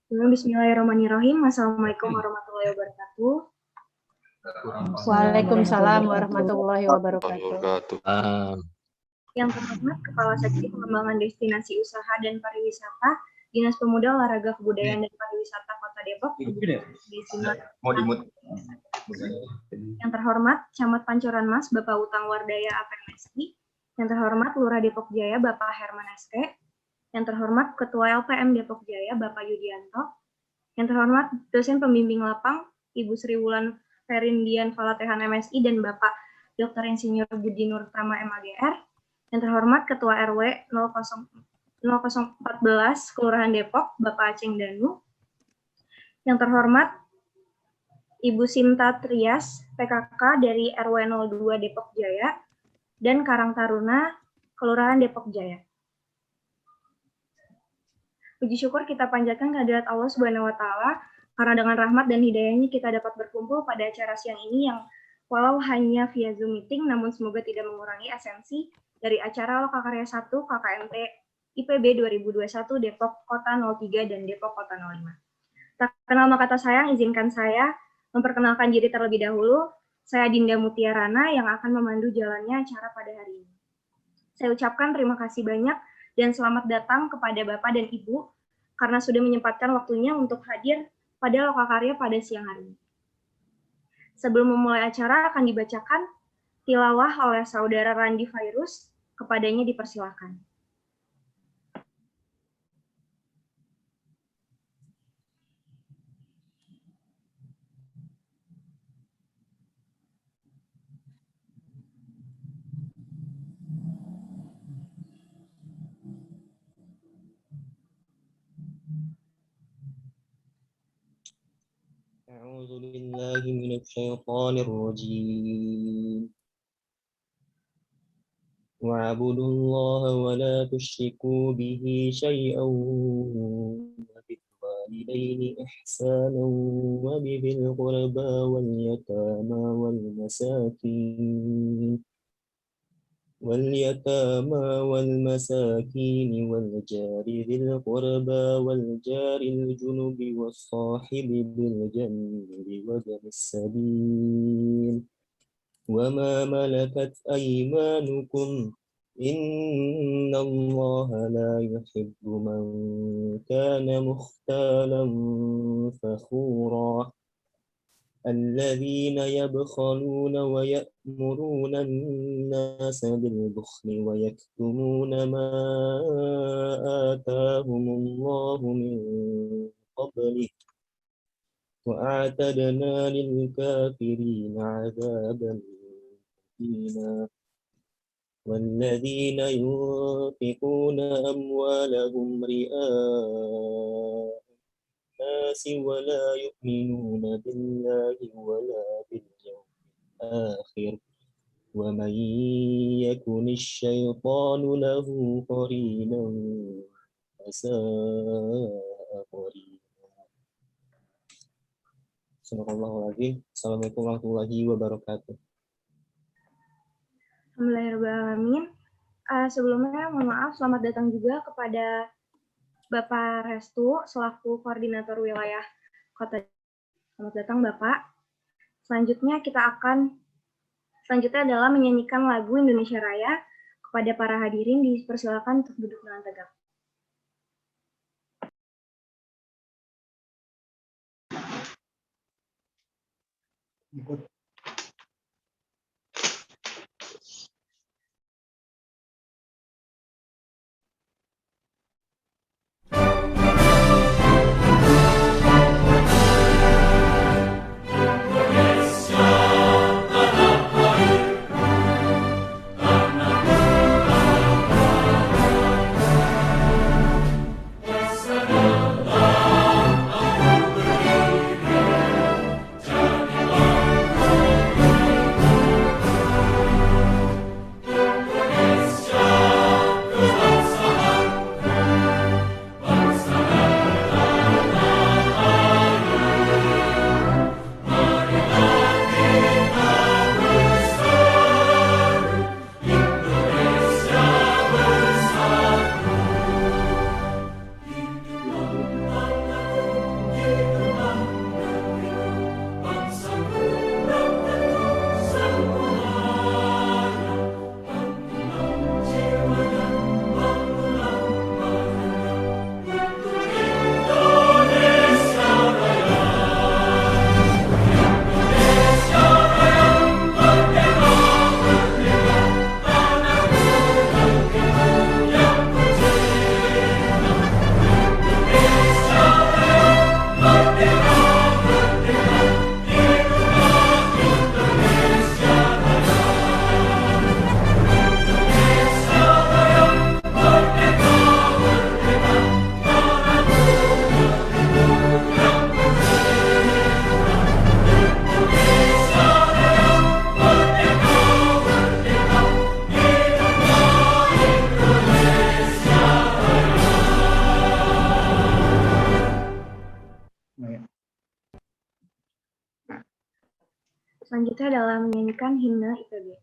Bismillahirrahmanirrahim. Assalamualaikum warahmatullahi wabarakatuh. Waalaikumsalam warahmatullahi wabarakatuh. Yang terhormat Kepala Seksi Pengembangan Destinasi Usaha dan Pariwisata Dinas Pemuda Olahraga Kebudayaan dan Pariwisata Kota Depok. Yang terhormat Camat Pancoran Mas Bapak Utang Wardaya APMSI. Yang terhormat Lurah Depok Jaya Bapak Herman SK. Yang terhormat Ketua LPM Depok Jaya Bapak Yudianto. Yang terhormat Dosen Pembimbing Lapang Ibu Sri Wulan Ferindian Falatehan MSI dan Bapak Dr. Insinyur Budi Nur Tama MAGR. Yang terhormat Ketua RW 0014 Kelurahan Depok Bapak Aceng Danu. Yang terhormat Ibu Sinta Trias PKK dari RW 02 Depok Jaya dan Karang Taruna Kelurahan Depok Jaya. Puji syukur kita panjatkan kehadirat Allah Subhanahu wa Ta'ala karena dengan rahmat dan hidayahnya kita dapat berkumpul pada acara siang ini yang walau hanya via Zoom meeting namun semoga tidak mengurangi esensi dari acara Lokakarya 1 KKMT IPB 2021 Depok Kota 03 dan Depok Kota 05. Tak kenal maka tak sayang, izinkan saya memperkenalkan diri terlebih dahulu. Saya Dinda Mutiarana yang akan memandu jalannya acara pada hari ini. Saya ucapkan terima kasih banyak dan selamat datang kepada Bapak dan Ibu karena sudah menyempatkan waktunya untuk hadir pada Lokakarya pada siang hari ini. Sebelum memulai acara akan dibacakan tilawah oleh Saudara Randi Fairuz, kepadanya dipersilakan. أعوذ بالله من الشيطان الرجيم واعبدوا الله ولا تشركوا به شيئا وبالوالدين إحسانا وبذي القربى واليتامى والمساكين والجار ذي القربى والجار الجنب والصاحب بالجنب وابن السبيل وما ملكت أيمانكم إن الله لا يحب من كان مختالا فخورا الذين يبخلون ويأمرون الناس بالبخل ويكتمون ما آتاهم الله من قبله وأعتدنا للكافرين عذابا مهينا والذين ينفقون أموالهم رئاء الناس ولا يؤمنون بالله ولا باليوم الآخر ومن يكن الشيطان له قرينا فساء قرينا. Bismillahirrahmanirrahim. Assalamualaikum warahmatullahi wabarakatuh. Alhamdulillahirrahmanirrahim. Sebelumnya mohon maaf, selamat datang juga kepada Bapak Restu selaku Koordinator Wilayah Kota. Selamat datang Bapak. Selanjutnya adalah menyanyikan lagu Indonesia Raya. Kepada para hadirin dipersilakan untuk duduk dengan tegak. Selanjutnya adalah menyanyikan himne IPB.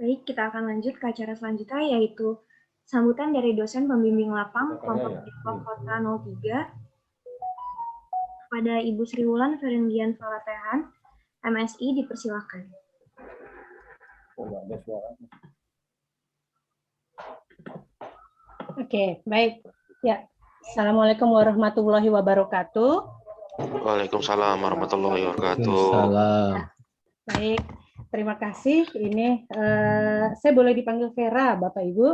Baik, kita akan lanjut ke acara selanjutnya, yaitu sambutan dari dosen pembimbing lapang kelompok Depok Kota 03 kepada Ibu Sri Wulan Ferendian Falatehan, MSI, dipersilakan. Oke, baik. Ya, Assalamualaikum warahmatullahi wabarakatuh. Waalaikumsalam warahmatullahi wabarakatuh. Baik, terima kasih. Ini saya boleh dipanggil Vera, Bapak Ibu.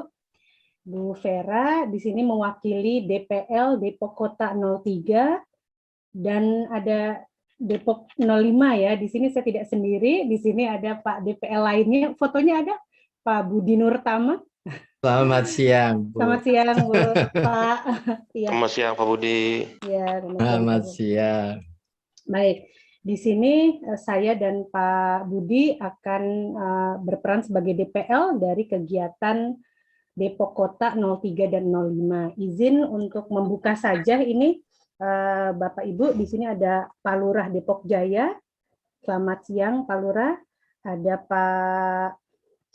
Bu Vera di sini mewakili DPL Depok Kota 03 dan ada Depok 05 ya. Di sini saya tidak sendiri. Di sini ada Pak DPL lainnya. Fotonya ada Pak Budi Nurtama. Selamat siang, Bu. Selamat siang, Bu. Pak. Ya. Selamat siang, Pak Budi. Ya, Selamat siang. Baik, di sini saya dan Pak Budi akan berperan sebagai DPL dari kegiatan Depok Kota 03 dan 05. Izin untuk membuka saja ini, Bapak Ibu, di sini ada Pak Lurah Depok Jaya. Selamat siang, Pak Lurah. Ada Pak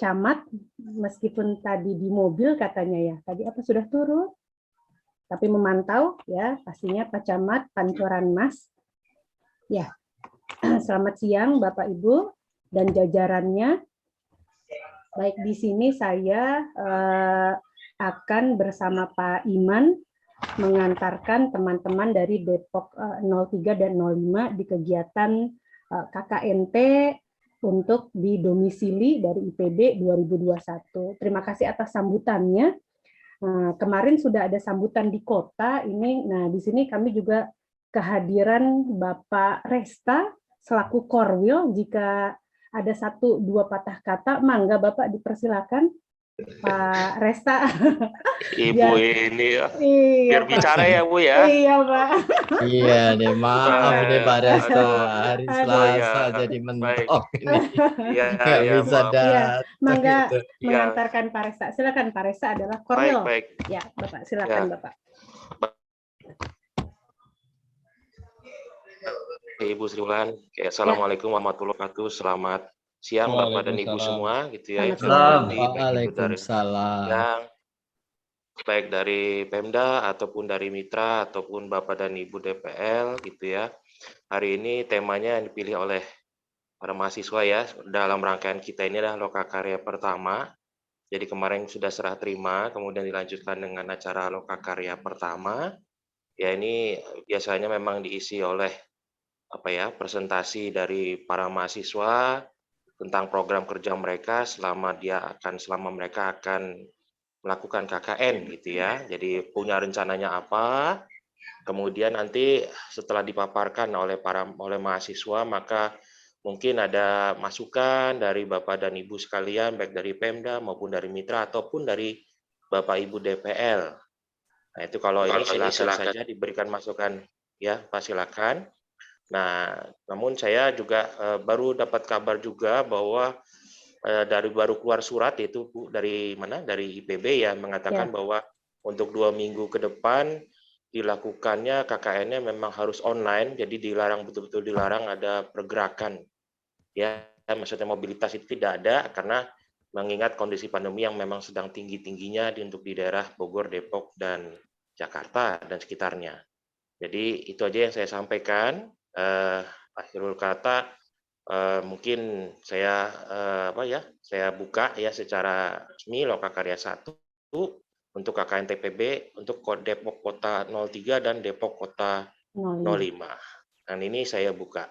Camat, meskipun tadi di mobil katanya ya, tadi apa sudah turun, tapi memantau ya, pastinya Pak Camat Pancoran Mas. Ya, selamat siang Bapak Ibu dan jajarannya. Baik, di sini saya akan bersama Pak Iman mengantarkan teman-teman dari Depok 03 dan 05 di kegiatan KKNT untuk didomisili dari IPB 2021. Terima kasih atas sambutannya. Kemarin sudah ada sambutan di kota ini. Nah, di sini kami juga kehadiran Bapak Resta selaku Korwil. Jika ada 1-2 patah kata, mangga Bapak dipersilakan. Pak Resta. Ibu ini ya. Iya, Biar bicara ya, Bu ya. Iya, Pak. Iya deh, maaf deh Pak Resta. Hari Aduh. Selasa Ya. jadi mentok ini. Iya, Nggak bisa maaf. datang. Mangga gitu. mengantarkan Pak Resta. Silakan Pak Resta adalah Korwil. Baik. Ya, Bapak silakan Ya. Bapak. Ibu Sri Wulan, Assalamualaikum warahmatullahi wabarakatuh. Selamat siang Bapak dan Ibu semua, gitu ya. Waalaikumsalam. Yang baik dari Pemda ataupun dari Mitra ataupun Bapak dan Ibu DPL, gitu ya. Hari ini temanya yang dipilih oleh para mahasiswa ya dalam rangkaian kita ini adalah lokakarya pertama Jadi kemarin sudah serah terima, kemudian dilanjutkan dengan acara lokakarya pertama. Ya ini biasanya memang diisi oleh presentasi dari para mahasiswa tentang program kerja mereka selama mereka akan melakukan KKN gitu ya. Jadi punya rencananya apa, kemudian nanti setelah dipaparkan oleh mahasiswa, maka mungkin ada masukan dari Bapak dan Ibu sekalian, baik dari Pemda maupun dari mitra ataupun dari Bapak Ibu DPL. Nah, itu kalau ini silakan saja diberikan masukan ya, Pak, silakan. Nah, namun saya juga baru dapat kabar juga bahwa baru keluar surat, itu Bu, dari mana? Dari IPB ya, mengatakan bahwa untuk 2 minggu ke depan dilakukannya KKN-nya memang harus online, jadi dilarang, betul-betul dilarang ada pergerakan. Ya, maksudnya mobilitas itu tidak ada karena mengingat kondisi pandemi yang memang sedang tinggi-tingginya untuk di daerah Bogor, Depok, dan Jakarta dan sekitarnya. Jadi itu aja yang saya sampaikan. Akhirul kata, mungkin saya saya buka ya secara resmi Lokakarya 1 untuk KKN TPB untuk Depok Kota 03 dan Depok Kota 05. Dan ini saya buka.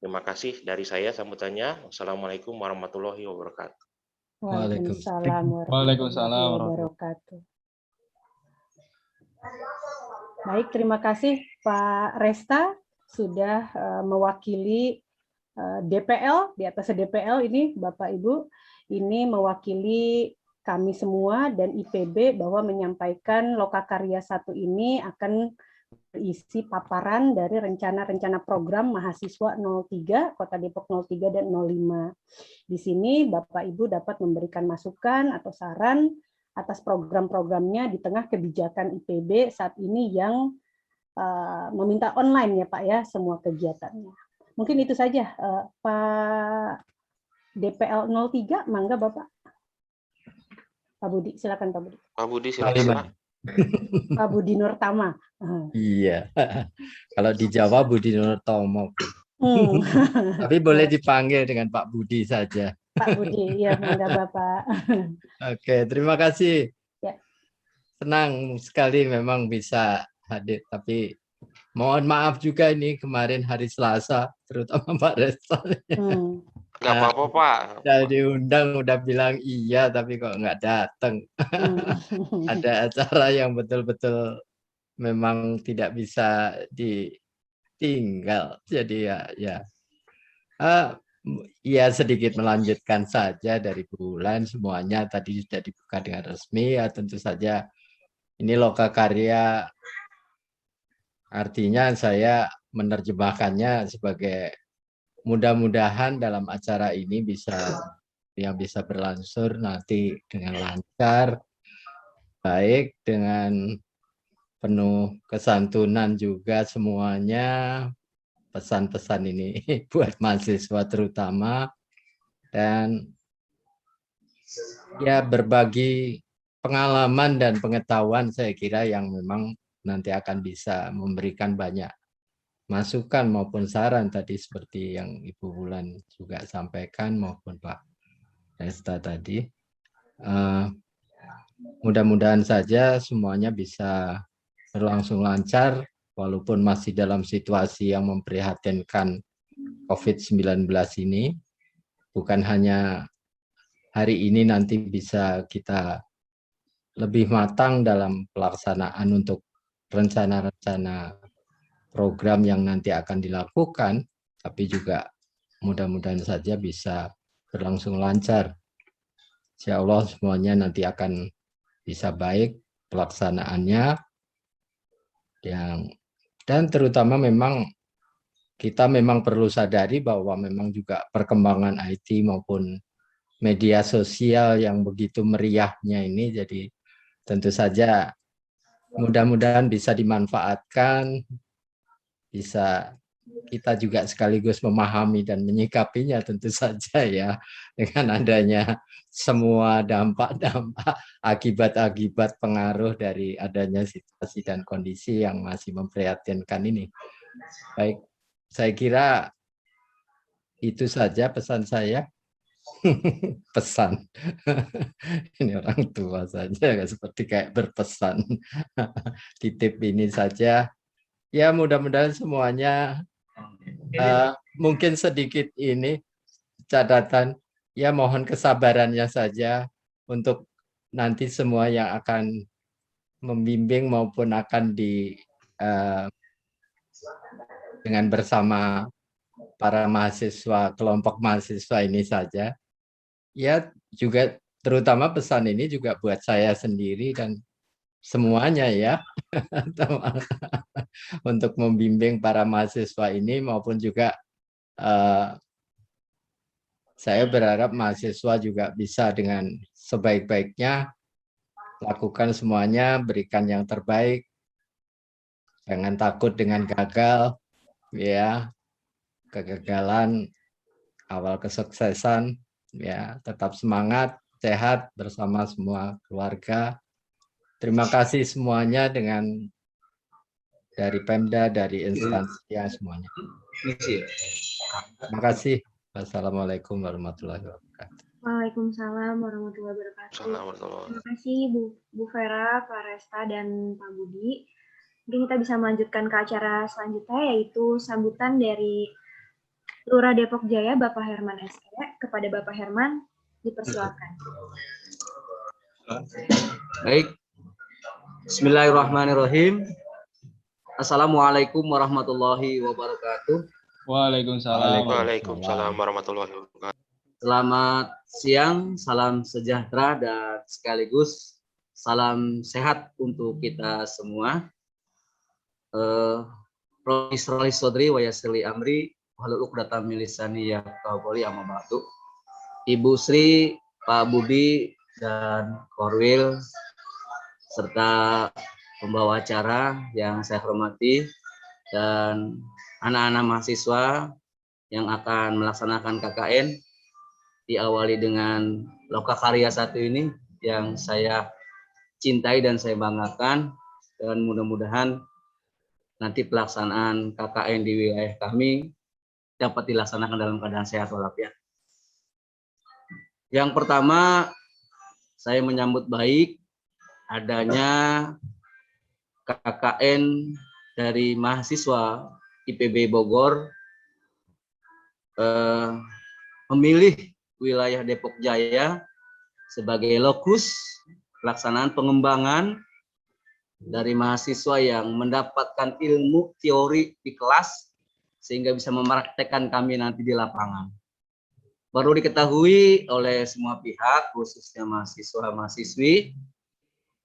Terima kasih dari saya sambutannya. Wassalamualaikum warahmatullahi wabarakatuh. Waalaikumsalam Waalaikumsalam warahmatullahi wabarakatuh. Baik, terima kasih Pak Resta sudah mewakili DPL, di atas DPL ini Bapak Ibu, ini mewakili kami semua dan IPB bahwa menyampaikan Lokakarya 1 ini akan berisi paparan dari rencana-rencana program mahasiswa 03, Kota Depok 03 dan 05. Di sini Bapak Ibu dapat memberikan masukan atau saran atas program-programnya di tengah kebijakan IPB saat ini yang meminta online ya Pak ya, semua kegiatannya. Mungkin itu saja Pak DPL 03, mangga Bapak. Pak Budi, silakan Pak Budi. Pak Budi silakan Pak. Pak Budi Nurtama. Iya. Kalau di Jawa Budi Nurtomo. Tapi boleh dipanggil dengan Pak Budi saja. Pak Budi, ya mangga Bapak. Oke, terima kasih. Ya. Senang sekali memang bisa hadir, tapi mohon maaf juga ini kemarin hari Selasa, terutama Pak Resta. Nggak apa-apa Pak. Udah diundang, udah bilang iya, tapi kok nggak datang. Ada acara yang betul-betul memang tidak bisa ditinggal. Jadi ya sedikit melanjutkan saja dari bulan semuanya tadi sudah dibuka dengan resmi. Ya tentu saja ini Lokakarya, artinya saya menerjemahkannya sebagai mudah-mudahan dalam acara ini bisa berlangsung nanti dengan lancar, baik, dengan penuh kesantunan juga semuanya, pesan-pesan ini buat mahasiswa terutama, dan ya berbagi pengalaman dan pengetahuan saya kira yang memang nanti akan bisa memberikan banyak masukan maupun saran tadi seperti yang Ibu Wulan juga sampaikan maupun Pak Resta tadi. Mudah-mudahan saja semuanya bisa berlangsung lancar walaupun masih dalam situasi yang memprihatinkan COVID-19 ini. Bukan hanya hari ini, nanti bisa kita lebih matang dalam pelaksanaan untuk rencana-rencana program yang nanti akan dilakukan, tapi juga mudah-mudahan saja bisa berlangsung lancar. Insya Allah semuanya nanti akan bisa baik pelaksanaannya, dan terutama memang kita memang perlu sadari bahwa memang juga perkembangan IT maupun media sosial yang begitu meriahnya ini, jadi tentu saja mudah-mudahan bisa dimanfaatkan, bisa kita juga sekaligus memahami dan menyikapinya tentu saja ya, dengan adanya semua dampak-dampak, akibat-akibat pengaruh dari adanya situasi dan kondisi yang masih memprihatinkan ini. Baik, saya kira itu saja pesan saya. pesan. Ini orang tua saja nggak seperti kayak berpesan. Titip ini saja. Ya mudah-mudahan semuanya mungkin sedikit ini catatan. Ya mohon kesabarannya saja untuk nanti semua yang akan membimbing maupun akan dengan bersama para mahasiswa, kelompok mahasiswa ini saja. Ya juga terutama pesan ini juga buat saya sendiri dan semuanya ya. Untuk membimbing para mahasiswa ini maupun juga saya berharap mahasiswa juga bisa dengan sebaik-baiknya lakukan semuanya, berikan yang terbaik. Jangan takut dengan gagal, ya. Kegagalan awal kesuksesan, ya. Tetap semangat, sehat bersama semua keluarga. Terima kasih semuanya dari Pemda, dari instansi ya semuanya. Terima kasih. Wassalamualaikum warahmatullahi wabarakatuh. Waalaikumsalam warahmatullahi wabarakatuh. Terima kasih Bu Vera, Pak Resta, dan Pak Budi. Mungkin kita bisa melanjutkan ke acara selanjutnya, yaitu sambutan dari Lurah Depok Jaya, Bapak Herman SE. Kepada Bapak Herman, dipersilakan. Baik. Bismillahirrahmanirrahim. Assalamualaikum warahmatullahi wabarakatuh. Waalaikumsalam. Waalaikumsalam warahmatullahi wabarakatuh. Selamat siang, salam sejahtera dan sekaligus salam sehat untuk kita semua. Prof. Israeli Sodri wa Yasirli Amri wahlul 'uqdatam min lisani yafqahu qawli amma ba'du. Ibu Sri, Pak Budi dan Korwil serta pembawa acara yang saya hormati dan anak-anak mahasiswa yang akan melaksanakan KKN, diawali dengan Lokakarya 1 ini yang saya cintai dan saya banggakan, dan mudah-mudahan nanti pelaksanaan KKN di wilayah kami dapat dilaksanakan dalam keadaan sehat walafiat. Yang pertama, saya menyambut baik adanya KKN dari mahasiswa IPB Bogor memilih wilayah Depok Jaya sebagai lokus pelaksanaan pengembangan dari mahasiswa yang mendapatkan ilmu teori di kelas sehingga bisa mempraktekkan kami nanti di lapangan. Baru diketahui oleh semua pihak, khususnya mahasiswa-mahasiswi,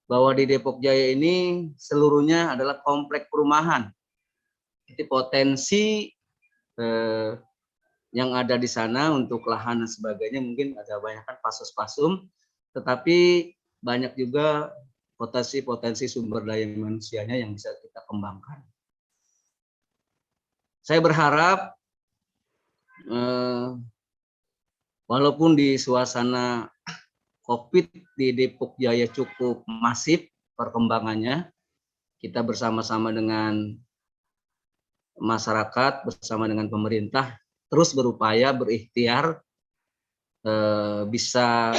bahwa di Depok Jaya ini seluruhnya adalah komplek perumahan. Jadi potensi yang ada di sana untuk lahan dan sebagainya mungkin ada banyak kan pasus-pasum, tetapi banyak juga potensi-potensi sumber daya manusianya yang bisa kita kembangkan. Saya berharap walaupun di suasana COVID di Depok Jaya cukup masif perkembangannya, kita bersama-sama dengan masyarakat, bersama dengan pemerintah, terus berupaya berikhtiar bisa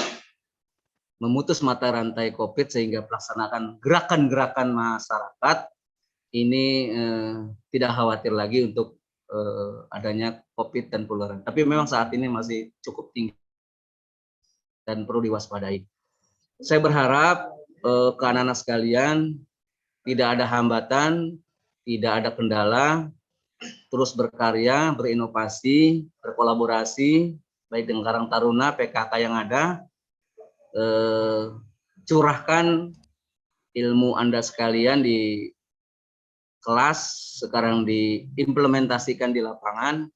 memutus mata rantai COVID sehingga pelaksanakan gerakan-gerakan masyarakat ini tidak khawatir lagi untuk adanya COVID dan penularan. Tapi memang saat ini masih cukup tinggi dan perlu diwaspadai. Saya berharap ke anak-anak sekalian tidak ada hambatan, tidak ada kendala, terus berkarya, berinovasi, berkolaborasi, baik dengan Karang Taruna, PKK yang ada, curahkan ilmu Anda sekalian di kelas, sekarang diimplementasikan di lapangan,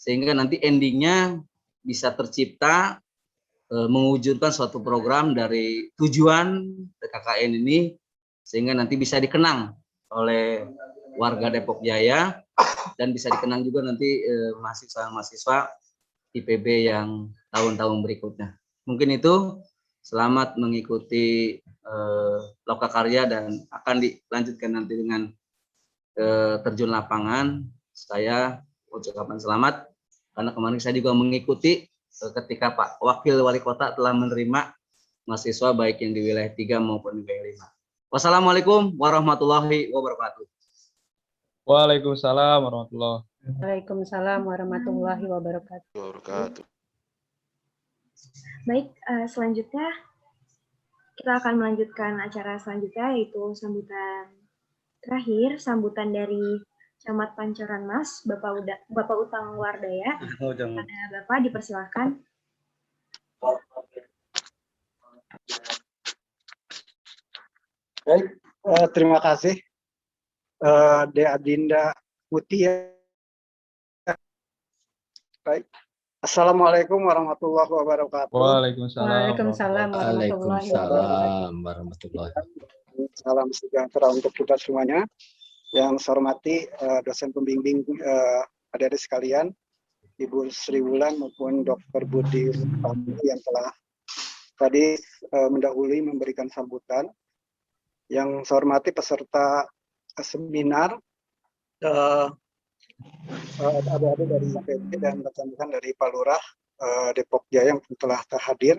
sehingga nanti endingnya bisa tercipta, mewujudkan suatu program dari tujuan PKKN ini, sehingga nanti bisa dikenang oleh warga Depok Jaya, dan bisa dikenang juga nanti mahasiswa-mahasiswa IPB yang tahun-tahun berikutnya. Mungkin itu, selamat mengikuti Lokakarya dan akan dilanjutkan nanti dengan terjun lapangan. Saya ucapkan selamat, karena kemarin saya juga mengikuti ketika Pak Wakil Wali Kota telah menerima mahasiswa baik yang di wilayah 3 maupun di wilayah 5. Wassalamualaikum warahmatullahi wabarakatuh. Waalaikumsalam warahmatullahi wabarakatuh. Waalaikumsalam warahmatullahi wabarakatuh. Baik, selanjutnya kita akan melanjutkan acara selanjutnya, yaitu sambutan terakhir, sambutan dari Camat Pancoran Mas, Bapak Utang Wardaya. Bapak dipersilakan. Baik, terima kasih De Adinda Putih ya. Baik. Assalamualaikum warahmatullahi wabarakatuh. Waalaikumsalam warahmatullahi wabarakatuh. warahmatullahi wabarakatuh. Salam sejahtera untuk kita semuanya. Yang saya hormati dosen pembimbing adik-adik sekalian, Ibu Sri Wulan maupun Dr. Budi yang telah tadi mendahului memberikan sambutan. Yang saya hormati peserta seminar, adik-adik dari IPB dan rekan-rekan dari Pak Lurah Depok Jaya yang telah hadir.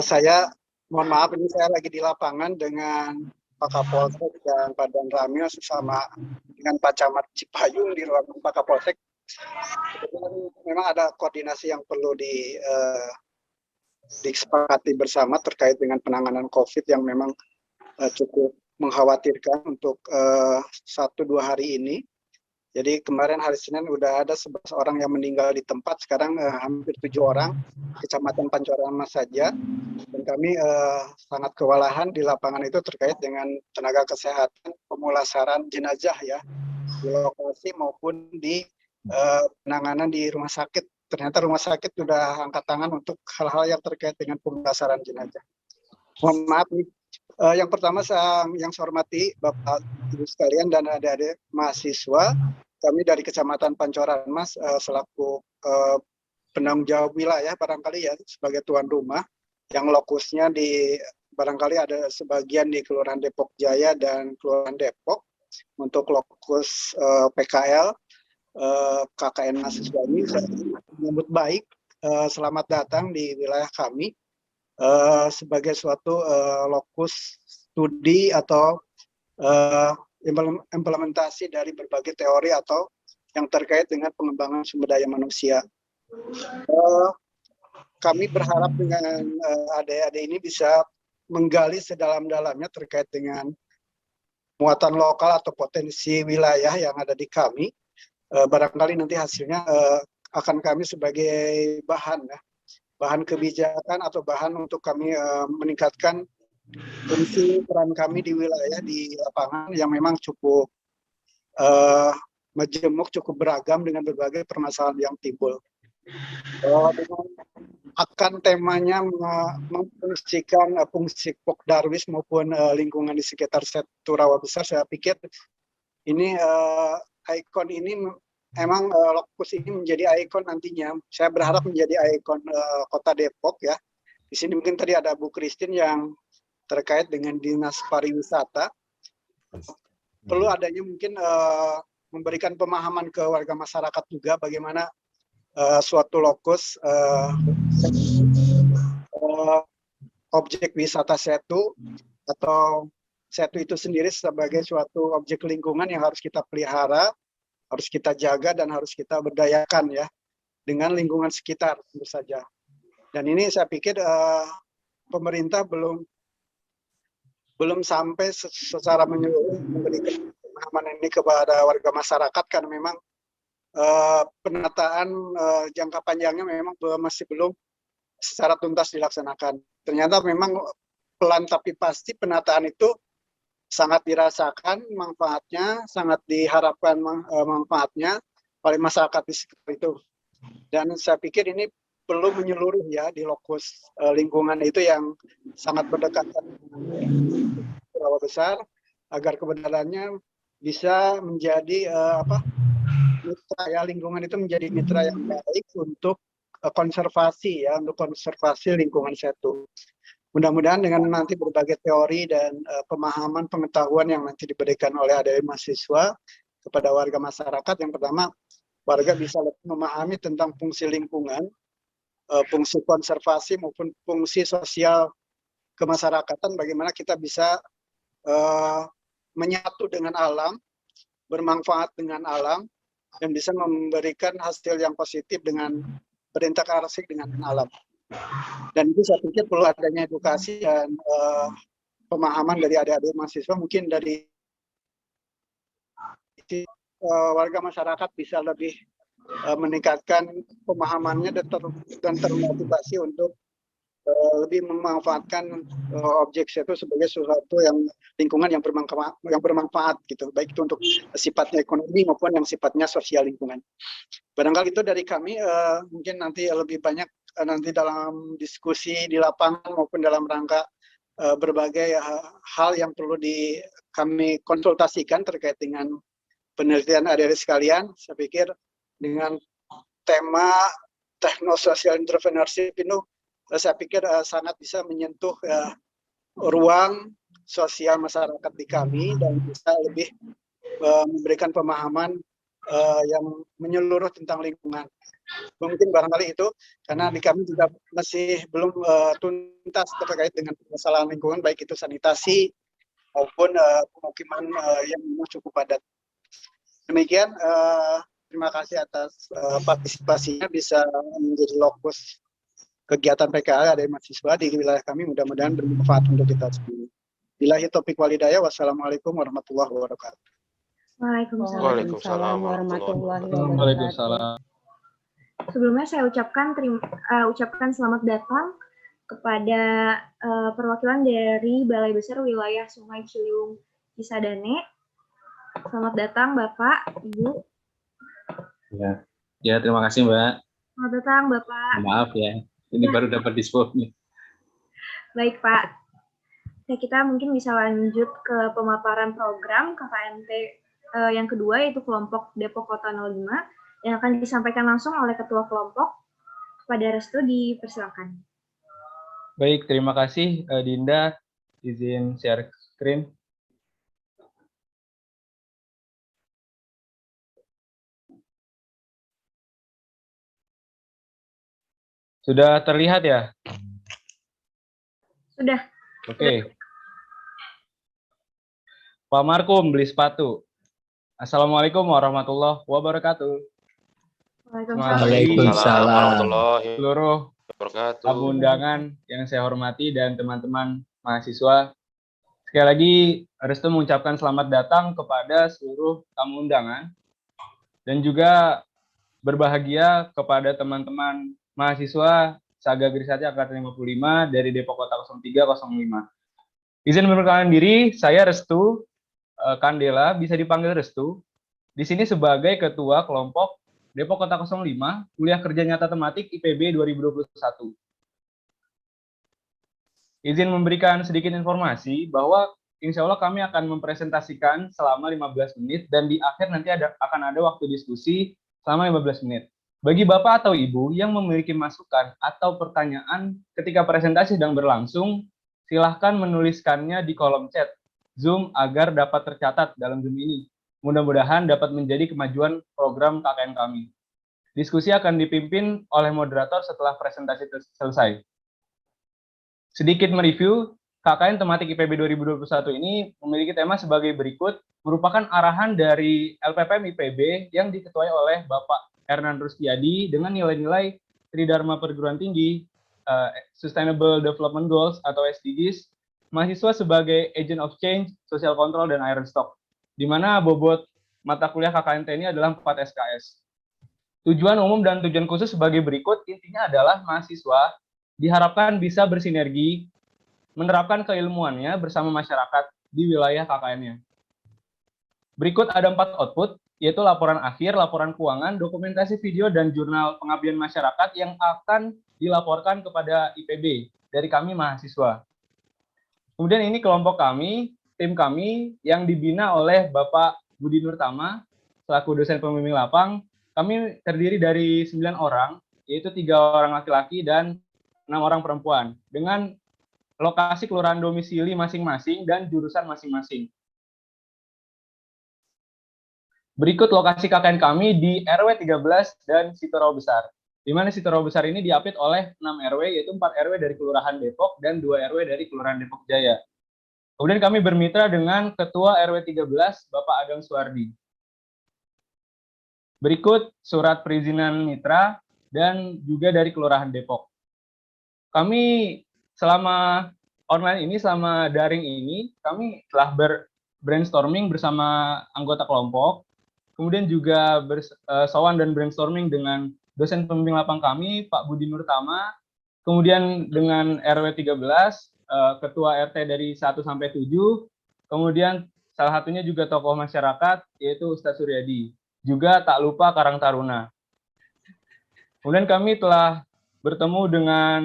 Saya mohon maaf, ini saya lagi di lapangan dengan Pak Kapolsek dan Pak Dan Ramil bersama dengan Pak Camat Cipayung di ruangan Pak Kapolsek. Memang ada koordinasi yang perlu disepakati bersama terkait dengan penanganan COVID yang memang cukup mengkhawatirkan untuk 1-2 hari ini. Jadi kemarin hari Senin udah ada 11 orang yang meninggal di tempat, sekarang hampir 7 orang, Kecamatan Pancoran Mas saja. Dan kami sangat kewalahan di lapangan itu terkait dengan tenaga kesehatan pemulasaran jenazah ya, di lokasi maupun di penanganan di rumah sakit. Ternyata rumah sakit sudah angkat tangan untuk hal-hal yang terkait dengan pemulasaran jenazah. Mohon maaf nih. Yang pertama yang saya hormati Bapak Ibu sekalian dan adik-adik mahasiswa, kami dari Kecamatan Pancoran Mas selaku penanggung jawab wilayah barangkali ya sebagai tuan rumah yang lokusnya di barangkali ada sebagian di Kelurahan Depok Jaya dan Kelurahan Depok. Untuk lokus PKL KKN mahasiswa ini saya menyambut baik, selamat datang di wilayah kami. Sebagai suatu lokus studi atau implementasi dari berbagai teori atau yang terkait dengan pengembangan sumber daya manusia. Kami berharap dengan adik-adik ini bisa menggali sedalam-dalamnya terkait dengan muatan lokal atau potensi wilayah yang ada di kami. Barangkali nanti hasilnya akan kami sebagai bahan kebijakan atau bahan untuk kami meningkatkan fungsi peran kami di wilayah di lapangan yang memang cukup majemuk, cukup beragam dengan berbagai permasalahan yang timbul. Dengan akan temanya memfungsikan fungsi Pok Darwis maupun lingkungan di sekitar Setu Rawa Besar, saya pikir ini ikon ini emang lokus ini menjadi ikon nantinya. Saya berharap menjadi ikon Kota Depok ya. Di sini mungkin tadi ada Bu Christine yang terkait dengan Dinas Pariwisata. Perlu adanya mungkin memberikan pemahaman ke warga masyarakat juga bagaimana suatu lokus objek wisata Setu atau Setu itu sendiri sebagai suatu objek lingkungan yang harus kita pelihara, harus kita jaga dan harus kita berdayakan ya dengan lingkungan sekitar tentu saja. Dan ini saya pikir pemerintah belum sampai secara menyeluruh memberikan pemahaman ini kepada warga masyarakat karena memang penataan jangka panjangnya memang masih belum secara tuntas dilaksanakan. Ternyata memang pelan tapi pasti penataan itu sangat dirasakan manfaatnya, sangat diharapkan manfaatnya oleh masyarakat di sekitar itu. Dan saya pikir ini perlu menyeluruh ya di lokus lingkungan itu yang sangat berdekatan dengan Rawa Besar agar kebenarannya bisa menjadi mitra ya, lingkungan itu menjadi mitra yang baik untuk konservasi ya, untuk konservasi lingkungan Setu. Mudah-mudahan dengan nanti berbagai teori dan pemahaman pengetahuan yang nanti diberikan oleh adik mahasiswa kepada warga masyarakat, yang pertama warga bisa lebih memahami tentang fungsi lingkungan fungsi konservasi maupun fungsi sosial kemasyarakatan, bagaimana kita bisa menyatu dengan alam, bermanfaat dengan alam, dan bisa memberikan hasil yang positif dengan berinteraksi dengan alam. Dan itu saya pikir perlu adanya edukasi dan pemahaman dari adik-adik mahasiswa, mungkin dari warga masyarakat bisa lebih meningkatkan pemahamannya dan termotivasi untuk lebih memanfaatkan objek itu sebagai sesuatu yang lingkungan yang bermanfaat gitu, baik itu untuk sifatnya ekonomi maupun yang sifatnya sosial lingkungan. Barangkali itu dari kami, mungkin nanti lebih banyak nanti dalam diskusi di lapangan maupun dalam rangka berbagai hal yang perlu kami konsultasikan terkait dengan penelitian adik-adik sekalian. Saya pikir dengan tema techno-social entrepreneurship itu saya pikir sangat bisa menyentuh ruang sosial masyarakat di kami dan bisa lebih memberikan pemahaman yang menyeluruh tentang lingkungan. Mungkin barangkali itu, karena di kami juga masih belum tuntas terkait dengan permasalahan lingkungan, baik itu sanitasi maupun pemukiman yang cukup padat. Demikian, terima kasih atas partisipasinya, bisa menjadi lokus kegiatan PKL dari mahasiswa di wilayah kami, mudah-mudahan bermanfaat untuk kita semua. Billahi taufiq wal hidayah, wassalamualaikum warahmatullahi wabarakatuh. Waalaikumsalam warahmatullahi wabarakatuh. Waalaikumsalam. Sebelumnya saya ucapkan selamat datang kepada perwakilan dari Balai Besar Wilayah Sungai Ciliwung Cisadane. Selamat datang Bapak, Ibu. Ya, terima kasih Mbak. Selamat datang Bapak. Maaf ya, ini baru dapat dispo nih. Baik Pak. Ya, kita mungkin bisa lanjut ke pemaparan program KKNT yang kedua, yaitu kelompok Depok Kota 05, yang akan disampaikan langsung oleh Ketua Kelompok. Kepada Restu, dipersilakan. Baik, terima kasih Dinda. Izin share screen. Sudah terlihat ya? Sudah. Oke. Pak Markum beli sepatu. Assalamualaikum warahmatullahi wabarakatuh. Waalaikumsalam warahmatullahi Seluruh wabarakatuh. tamu undangan yang saya hormati dan teman-teman mahasiswa. Sekali lagi, Restu mengucapkan selamat datang kepada seluruh tamu undangan dan juga berbahagia kepada teman-teman mahasiswa Saga Grisati Angkatan 55 dari Depok Kota 0305. Izin memperkenalkan diri, saya Restu Kandela, bisa dipanggil Restu. Di sini sebagai Ketua Kelompok Depok Kota 05, Kuliah Kerja Nyata Tematik IPB 2021. Izin memberikan sedikit informasi bahwa insya Allah kami akan mempresentasikan selama 15 menit dan di akhir nanti akan ada waktu diskusi selama 15 menit. Bagi Bapak atau Ibu yang memiliki masukan atau pertanyaan ketika presentasi sedang berlangsung, silahkan menuliskannya di kolom chat Zoom agar dapat tercatat dalam Zoom ini. Mudah-mudahan dapat menjadi kemajuan program KKN kami. Diskusi akan dipimpin oleh moderator setelah presentasi selesai. Sedikit mereview, KKN tematik IPB 2021 ini memiliki tema sebagai berikut, merupakan arahan dari LPPM IPB yang diketuai oleh Bapak Hernan Rustiadi dengan nilai-nilai Tridharma Perguruan Tinggi, Sustainable Development Goals atau SDGs, mahasiswa sebagai Agent of Change, Social Control, dan Iron Stock, di mana bobot mata kuliah KKNT ini adalah 4 SKS. Tujuan umum dan tujuan khusus sebagai berikut, intinya adalah mahasiswa diharapkan bisa bersinergi, menerapkan keilmuannya bersama masyarakat di wilayah KKN-nya. Berikut ada 4 output, yaitu laporan akhir, laporan keuangan, dokumentasi video, dan jurnal pengabdian masyarakat yang akan dilaporkan kepada IPB dari kami mahasiswa. Kemudian ini kelompok kami, tim kami yang dibina oleh Bapak Budi Nurtama selaku dosen pembimbing lapang. Kami terdiri dari 9 orang, yaitu 3 orang laki-laki dan 6 orang perempuan, dengan lokasi kelurahan domisili masing-masing dan jurusan masing-masing. Berikut lokasi KKN kami di RW 13 dan Sitorau Besar. di mana situ rawa besar ini diapit oleh 6 RW, yaitu 4 RW dari Kelurahan Depok dan 2 RW dari Kelurahan Depok Jaya. Kemudian kami bermitra dengan Ketua RW 13, Bapak Agam Suwardi. Berikut surat perizinan mitra dan juga dari Kelurahan Depok. Kami selama online ini, selama daring ini, kami telah brainstorming bersama anggota kelompok, kemudian juga bersowan dan brainstorming dengan dosen pembimbing lapang kami, Pak Budi Nurtama, kemudian dengan RW 13, Ketua RT dari 1 sampai 7, kemudian salah satunya juga tokoh masyarakat, yaitu Ustadz Suryadi. Juga tak lupa Karang Taruna. Kemudian kami telah bertemu dengan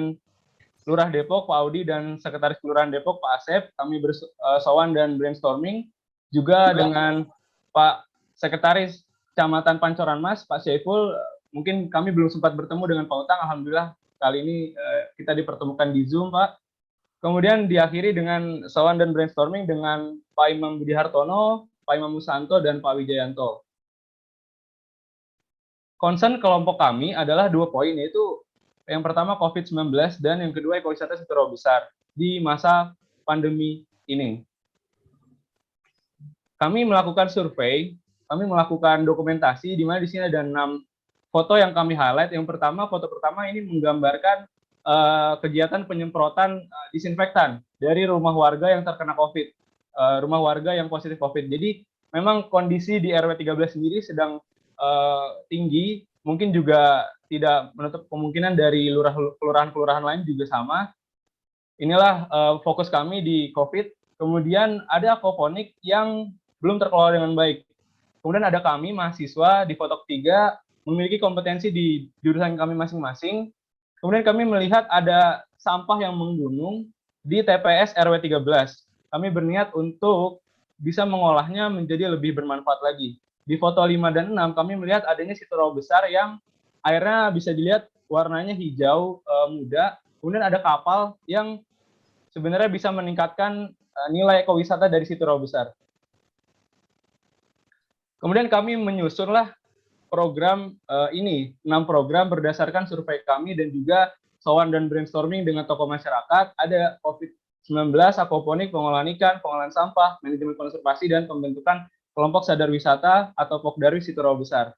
Lurah Depok, Pak Audi, dan Sekretaris Kelurahan Depok, Pak Asep. Kami bersowan dan brainstorming. Juga dengan Pak Sekretaris Kecamatan Pancoran Mas, Pak Syaiful. Mungkin kami belum sempat bertemu dengan Pak Utang. Alhamdulillah kali ini kita dipertemukan di Zoom, Pak. Kemudian diakhiri dengan sowan dan brainstorming dengan Pak Imam Budi Hartono, Pak Imam Musanto, dan Pak Wijayanto. Concern kelompok kami adalah 2 poin, yaitu yang pertama COVID-19 dan yang kedua ekowisata situ rawa besar di masa pandemi ini. Kami melakukan survei, kami melakukan dokumentasi, di mana di sini ada 6 foto yang kami highlight. Yang pertama, foto pertama ini menggambarkan kegiatan penyemprotan disinfektan dari rumah warga yang terkena COVID, rumah warga yang positif COVID. Jadi memang kondisi di RW 13 sendiri sedang tinggi, mungkin juga tidak menutup kemungkinan dari kelurahan-kelurahan lain juga sama. Inilah fokus kami di COVID. Kemudian ada aquaponik yang belum terkelola dengan baik. Kemudian ada kami mahasiswa di foto ketiga memiliki kompetensi di jurusan kami masing-masing. Kemudian kami melihat ada sampah yang menggunung di TPS RW 13. Kami berniat untuk bisa mengolahnya menjadi lebih bermanfaat lagi. Di foto 5 dan 6 kami melihat adanya situ rawa besar yang airnya bisa dilihat warnanya hijau muda. Kemudian ada kapal yang sebenarnya bisa meningkatkan nilai ekowisata dari situ rawa besar. Kemudian kami menyusunlah program ini, 6 program berdasarkan survei kami dan juga sowan dan brainstorming dengan tokoh masyarakat. Ada COVID-19, aquaponik, pengolahan ikan, pengolahan sampah, manajemen konservasi, dan pembentukan kelompok sadar wisata atau Pokdarwis situ rawa besar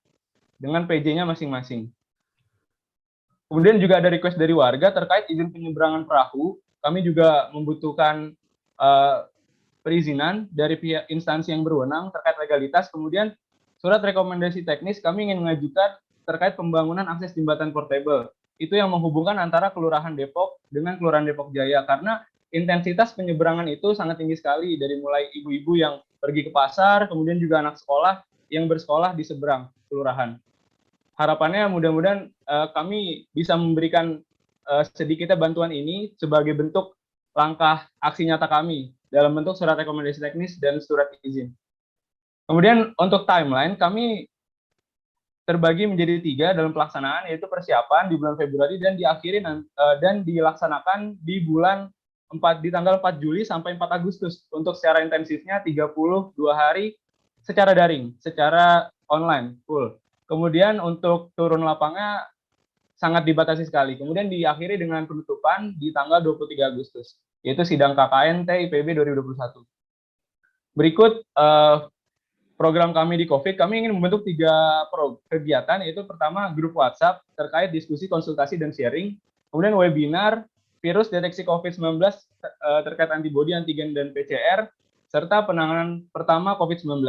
dengan PJ-nya masing-masing. Kemudian juga ada request dari warga terkait izin penyeberangan perahu. Kami juga membutuhkan perizinan dari pihak instansi yang berwenang terkait legalitas. Kemudian surat rekomendasi teknis kami ingin mengajukan terkait pembangunan akses jembatan portable. Itu yang menghubungkan antara Kelurahan Depok dengan Kelurahan Depok Jaya, karena intensitas penyeberangan itu sangat tinggi sekali, dari mulai ibu-ibu yang pergi ke pasar, kemudian juga anak sekolah yang bersekolah di seberang kelurahan. Harapannya mudah-mudahan kami bisa memberikan sedikitnya bantuan ini sebagai bentuk langkah aksi nyata kami dalam bentuk surat rekomendasi teknis dan surat izin. Kemudian untuk timeline kami terbagi menjadi 3 dalam pelaksanaan, yaitu persiapan di bulan Februari dan diakhiri dan dilaksanakan di tanggal 4 Juli sampai 4 Agustus untuk secara intensifnya 32 hari secara daring, secara online full. Kemudian untuk turun lapangnya sangat dibatasi sekali. Kemudian diakhiri dengan penutupan di tanggal 23 Agustus, yaitu sidang KKN TIPB 2021. Berikut program kami di COVID. Kami ingin membentuk 3 kegiatan, yaitu pertama grup WhatsApp terkait diskusi, konsultasi, dan sharing. Kemudian webinar virus deteksi COVID-19 terkait antibodi, antigen, dan PCR, serta penanganan pertama COVID-19.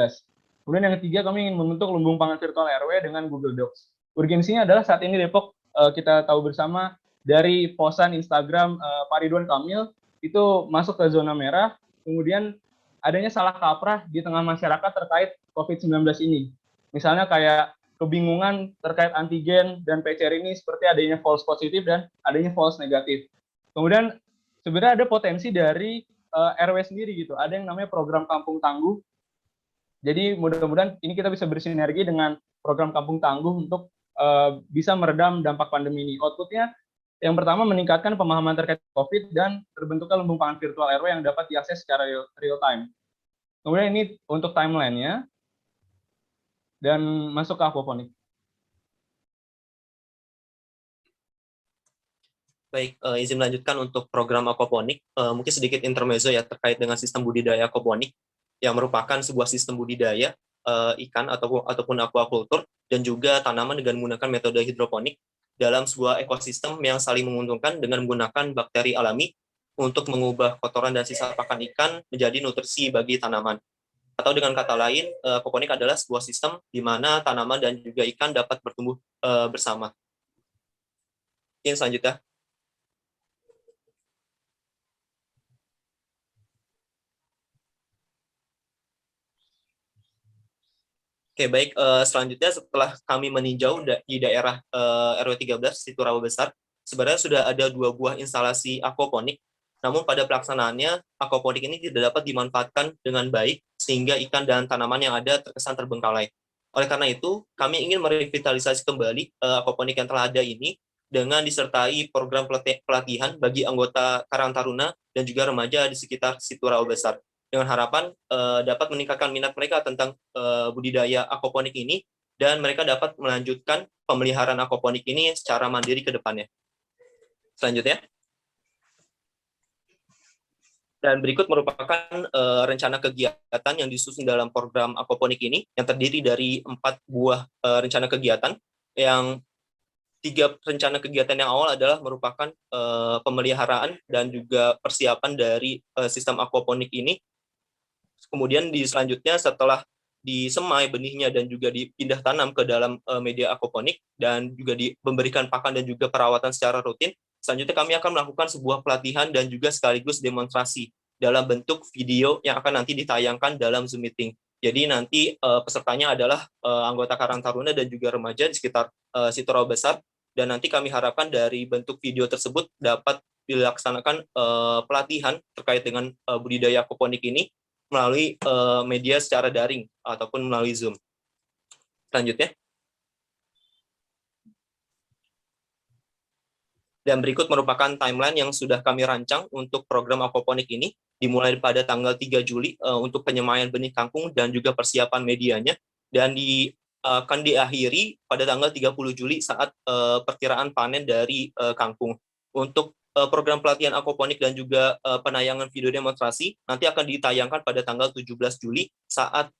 Kemudian yang ketiga, kami ingin membentuk lumbung pangan virtual RW dengan Google Docs. Urgensinya adalah saat ini Depok, kita tahu bersama dari posan Instagram Pak Ridwan Kamil, itu masuk ke zona merah, kemudian adanya salah kaprah di tengah masyarakat terkait COVID-19 ini. Misalnya kayak kebingungan terkait antigen dan PCR ini, seperti adanya false positif dan adanya false negatif. Kemudian sebenarnya ada potensi dari RW sendiri gitu. Ada yang namanya program Kampung Tangguh. Jadi mudah-mudahan ini kita bisa bersinergi dengan program Kampung Tangguh untuk bisa meredam dampak pandemi ini. Outputnya yang pertama meningkatkan pemahaman terkait COVID dan terbentuknya lumbung pangan virtual RW yang dapat diakses secara real time. Kemudian ini untuk timeline-nya dan masuk ke aquaponik. Baik, izin melanjutkan untuk program aquaponik. Mungkin sedikit intermezzo ya terkait dengan sistem budidaya aquaponik yang merupakan sebuah sistem budidaya ikan ataupun aquaculture dan juga tanaman dengan menggunakan metode hidroponik dalam sebuah ekosistem yang saling menguntungkan dengan menggunakan bakteri alami untuk mengubah kotoran dan sisa pakan ikan menjadi nutrisi bagi tanaman. Atau dengan kata lain, aquaponik adalah sebuah sistem di mana tanaman dan juga ikan dapat bertumbuh bersama. Yang selanjutnya. Oke, baik. Selanjutnya setelah kami meninjau di daerah RW 13, Situ Rawa Besar, sebenarnya sudah ada 2 buah instalasi aquaponik, namun pada pelaksanaannya, aquaponik ini tidak dapat dimanfaatkan dengan baik, sehingga ikan dan tanaman yang ada terkesan terbengkalai. Oleh karena itu, kami ingin merevitalisasi kembali aquaponik yang telah ada ini, dengan disertai program pelatihan bagi anggota Karang Taruna dan juga remaja di sekitar Situ Rawa Besar, dengan harapan dapat meningkatkan minat mereka tentang budidaya aquaponik ini dan mereka dapat melanjutkan pemeliharaan aquaponik ini secara mandiri ke depannya. Selanjutnya. Dan berikut merupakan rencana kegiatan yang disusun dalam program aquaponik ini yang terdiri dari 4 buah rencana kegiatan. Yang 3 rencana kegiatan yang awal adalah merupakan pemeliharaan dan juga persiapan dari sistem aquaponik ini. Kemudian di selanjutnya setelah disemai benihnya dan juga dipindah tanam ke dalam media aquaponik dan juga memberikan pakan dan juga perawatan secara rutin, selanjutnya kami akan melakukan sebuah pelatihan dan juga sekaligus demonstrasi dalam bentuk video yang akan nanti ditayangkan dalam Zoom meeting. Jadi nanti pesertanya adalah anggota Karang Taruna dan juga remaja di sekitar Situ Rawa Besar, dan nanti kami harapkan dari bentuk video tersebut dapat dilaksanakan pelatihan terkait dengan budidaya aquaponik ini melalui media secara daring ataupun melalui Zoom. Selanjutnya. Dan berikut merupakan timeline yang sudah kami rancang untuk program aquaponik ini, dimulai pada tanggal 3 Juli untuk penyemaian benih kangkung dan juga persiapan medianya, dan akan diakhiri pada tanggal 30 Juli saat perkiraan panen dari kangkung. Untuk program pelatihan aquaponik dan juga penayangan video demonstrasi nanti akan ditayangkan pada tanggal 17 Juli saat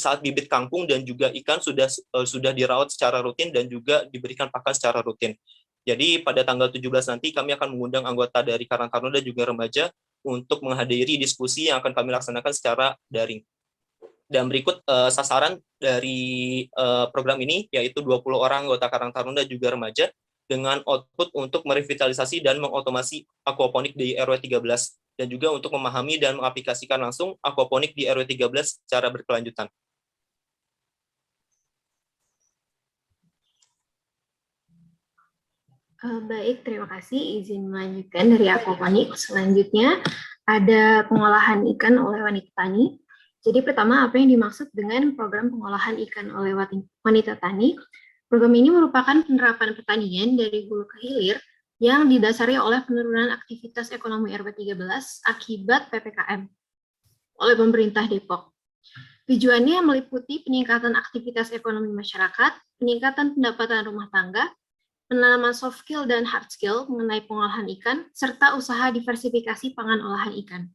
saat bibit kangkung dan juga ikan sudah dirawat secara rutin dan juga diberikan pakan secara rutin. Jadi pada tanggal 17 nanti kami akan mengundang anggota dari Karang Taruna dan juga remaja untuk menghadiri diskusi yang akan kami laksanakan secara daring. Dan berikut sasaran dari program ini, yaitu 20 orang anggota Karang Taruna dan juga remaja, dengan output untuk merevitalisasi dan mengotomasi aquaponik di RW 13, dan juga untuk memahami dan mengaplikasikan langsung aquaponik di RW 13 secara berkelanjutan. Baik, terima kasih. Izin melanjutkan dari aquaponik. Selanjutnya ada pengolahan ikan oleh wanita tani. Jadi pertama, apa yang dimaksud dengan program pengolahan ikan oleh wanita tani? Program ini merupakan penerapan pertanian dari hulu ke hilir yang didasari oleh penurunan aktivitas ekonomi RW 13 akibat PPKM oleh pemerintah Depok. Tujuannya meliputi peningkatan aktivitas ekonomi masyarakat, peningkatan pendapatan rumah tangga, penanaman soft skill dan hard skill mengenai pengolahan ikan, serta usaha diversifikasi pangan olahan ikan.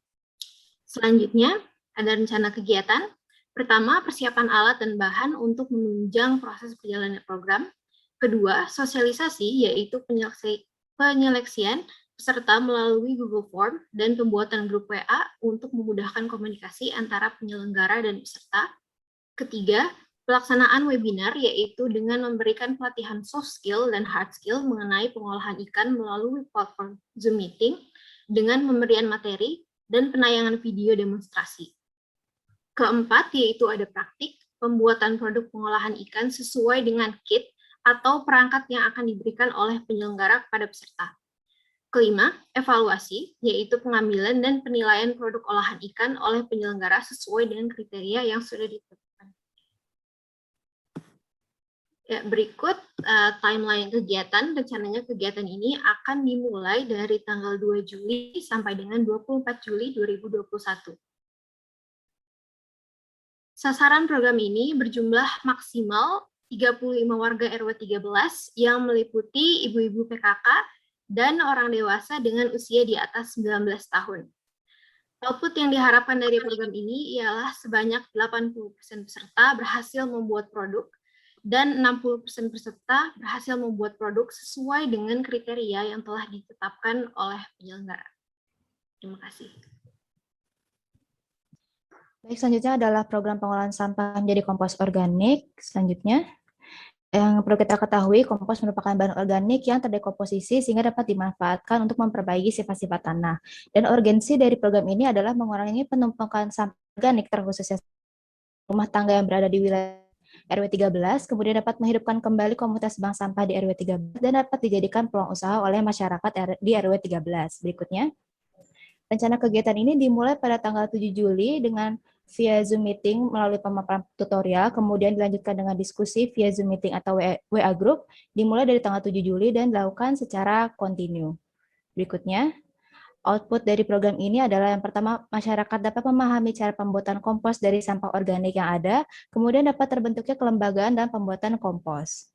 Selanjutnya, ada rencana kegiatan. Pertama, persiapan alat dan bahan untuk menunjang proses perjalanan program. Kedua, sosialisasi, yaitu penyeleksian peserta melalui Google Form dan pembuatan grup WA untuk memudahkan komunikasi antara penyelenggara dan peserta. Ketiga, pelaksanaan webinar, yaitu dengan memberikan pelatihan soft skill dan hard skill mengenai pengolahan ikan melalui platform Zoom Meeting dengan pemberian materi dan penayangan video demonstrasi. Keempat, yaitu ada praktik, pembuatan produk pengolahan ikan sesuai dengan kit atau perangkat yang akan diberikan oleh penyelenggara kepada peserta. Kelima, evaluasi, yaitu pengambilan dan penilaian produk olahan ikan oleh penyelenggara sesuai dengan kriteria yang sudah ditetapkan. Ya, berikut timeline kegiatan. Rencananya kegiatan ini akan dimulai dari tanggal 2 Juli sampai dengan 24 Juli 2021. Sasaran program ini berjumlah maksimal 35 warga RW 13 yang meliputi ibu-ibu PKK dan orang dewasa dengan usia di atas 19 tahun. Output yang diharapkan dari program ini ialah sebanyak 80% peserta berhasil membuat produk dan 60% peserta berhasil membuat produk sesuai dengan kriteria yang telah ditetapkan oleh penyelenggara. Terima kasih. Baik, selanjutnya adalah program pengolahan sampah menjadi kompos organik. Selanjutnya, yang perlu kita ketahui, kompos merupakan bahan organik yang terdekomposisi sehingga dapat dimanfaatkan untuk memperbaiki sifat-sifat tanah. Dan urgensi dari program ini adalah mengurangi penumpukan sampah organik terkhususnya rumah tangga yang berada di wilayah RW 13, kemudian dapat menghidupkan kembali komunitas bank sampah di RW 13 dan dapat dijadikan peluang usaha oleh masyarakat di RW 13. Berikutnya, rencana kegiatan ini dimulai pada tanggal 7 Juli dengan via Zoom meeting melalui pemaparan tutorial, kemudian dilanjutkan dengan diskusi via Zoom meeting atau WA Group, dimulai dari tanggal 7 Juli dan dilakukan secara kontinu. Berikutnya, output dari program ini adalah yang pertama, masyarakat dapat memahami cara pembuatan kompos dari sampah organik yang ada, kemudian dapat terbentuknya kelembagaan dan pembuatan kompos.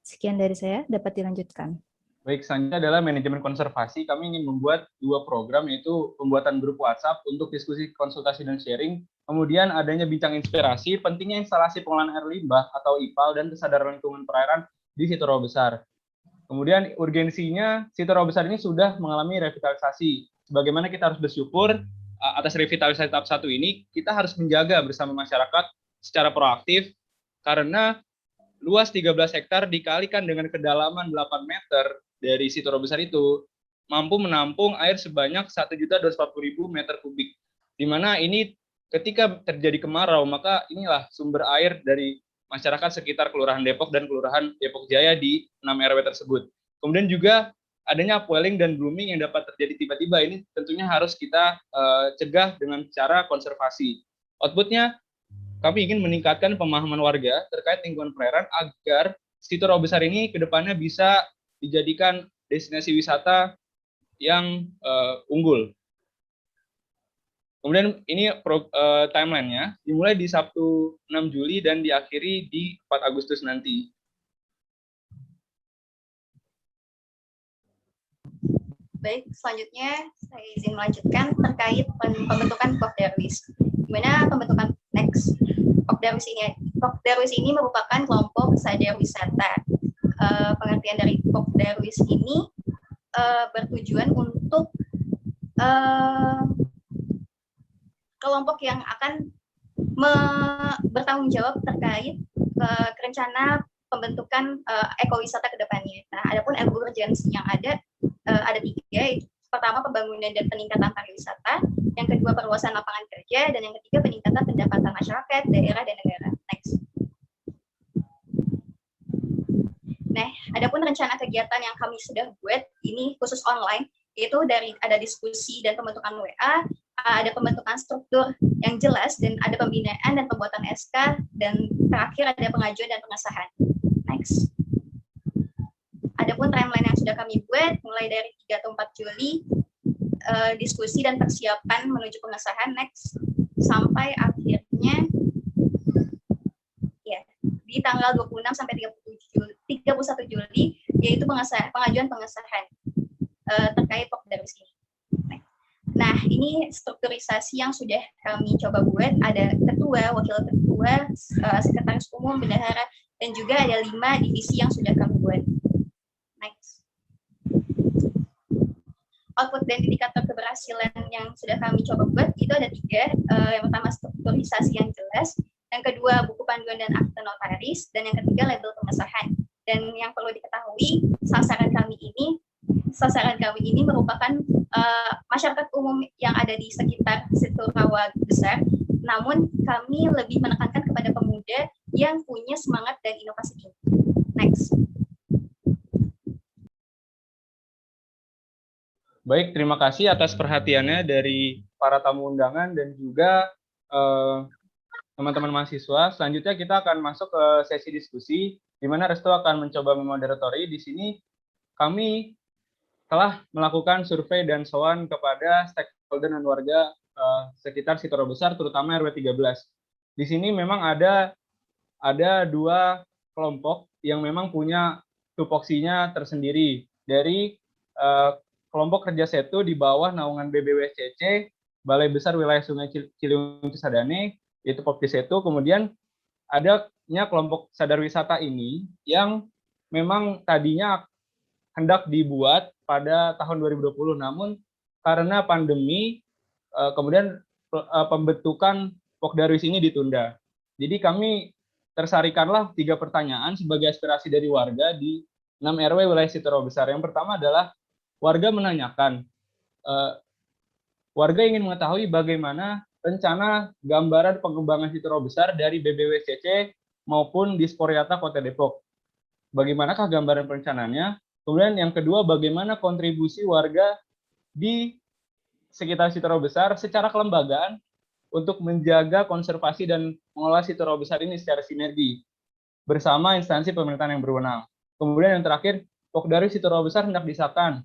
Sekian dari saya, dapat dilanjutkan. Baik, selanjutnya adalah manajemen konservasi. Kami ingin membuat 2 program, yaitu pembuatan grup WhatsApp untuk diskusi, konsultasi, dan sharing. Kemudian adanya bincang inspirasi, pentingnya instalasi pengolahan air limbah atau IPAL dan kesadaran lingkungan perairan di Situ Rawa Besar. Kemudian urgensinya, Situ Rawa Besar ini sudah mengalami revitalisasi. Sebagaimana kita harus bersyukur atas revitalisasi tahap 1 ini, kita harus menjaga bersama masyarakat secara proaktif, karena luas 13 hektar dikalikan dengan kedalaman 8 meter dari Situ Rawa Besar itu mampu menampung air sebanyak 1.240.000 meter kubik. Di mana ini ketika terjadi kemarau, maka inilah sumber air dari masyarakat sekitar Kelurahan Depok dan Kelurahan Depok Jaya di 6 RW tersebut. Kemudian juga adanya upwelling dan blooming yang dapat terjadi tiba-tiba, ini tentunya harus kita cegah dengan cara konservasi. Outputnya, kami ingin meningkatkan pemahaman warga terkait lingkungan perairan agar Situ Rawa Besar ini ke depannya bisa dijadikan destinasi wisata yang unggul. Kemudian ini timeline-nya dimulai di Sabtu 6 Juli dan diakhiri di 4 Agustus nanti. Baik, selanjutnya saya izin melanjutkan terkait pembentukan Pokdarwis. Di mana pembentukan Pokdarwis ini merupakan kelompok sadar wisata. Pengertian dari Pokdarwis ini bertujuan untuk kelompok yang akan bertanggung jawab terkait rencana pembentukan ekowisata ke depannya. Nah, adapun urgensi yang ada 3, yaitu pertama pembangunan dan peningkatan pariwisata, yang kedua perluasan lapangan kerja, dan yang ketiga peningkatan pendapatan masyarakat, daerah, dan negara. Next. Nah, adapun rencana kegiatan yang kami sudah buat ini khusus online, yaitu ada diskusi dan pembentukan WA, ada pembentukan struktur yang jelas, dan ada pembinaan dan pembuatan SK, dan terakhir ada pengajuan dan pengesahan. Next. Adapun timeline yang sudah kami buat mulai dari 3 atau 4 Juli, diskusi dan persiapan menuju pengesahan, next, sampai akhirnya ya di tanggal 26 sampai 31 Juli, yaitu pengajuan pengesahan terkait Pokdarwis ini. Nah, ini strukturisasi yang sudah kami coba buat, ada ketua, wakil ketua, sekretaris umum, bendahara, dan juga ada 5 divisi yang sudah kami buat. Next. Output dan indikator keberhasilan yang sudah kami coba buat itu ada 3. Yang pertama strukturisasi yang jelas, yang kedua buku panduan dan akte notaris, dan yang ketiga label pengesahan. Dan yang perlu diketahui, sasaran kami ini merupakan masyarakat umum yang ada di sekitar Situ Rawa Besar, namun kami lebih menekankan kepada pemuda yang punya semangat dan inovasi tinggi. Next. Baik, terima kasih atas perhatiannya dari para tamu undangan dan juga teman-teman mahasiswa. Selanjutnya kita akan masuk ke sesi diskusi, di mana Restu akan mencoba memoderatori. Di sini kami telah melakukan survei dan soal kepada stakeholder dan warga sekitar Situ Rawa Besar, terutama RW 13. Di sini memang ada 2 kelompok yang memang punya tupoksinya tersendiri. Dari kelompok kerja Setu di bawah naungan BBWSCC, Balai Besar Wilayah Sungai Ciliwung Cisadane, yaitu Popdi Setu. Kemudian adanya kelompok sadar wisata ini yang memang tadinya hendak dibuat pada tahun 2020, namun karena pandemi kemudian pembentukan Pokdarwis ini ditunda. Jadi kami tersarikanlah 3 pertanyaan sebagai aspirasi dari warga di 6 RW wilayah Situ Rawa Besar. Yang pertama adalah warga menanyakan, warga ingin mengetahui bagaimana rencana gambaran pengembangan Situ Rawa Besar dari BBWSCC maupun Disporiata Kota Depok. Bagaimanakah gambaran perencanaannya? Kemudian yang kedua, bagaimana kontribusi warga di sekitar Situ Rawa Besar secara kelembagaan untuk menjaga konservasi dan mengelola Situ Rawa Besar ini secara sinergi bersama instansi pemerintahan yang berwenang. Kemudian yang terakhir, Pokdarwis Situ Rawa Besar hendak disahkan.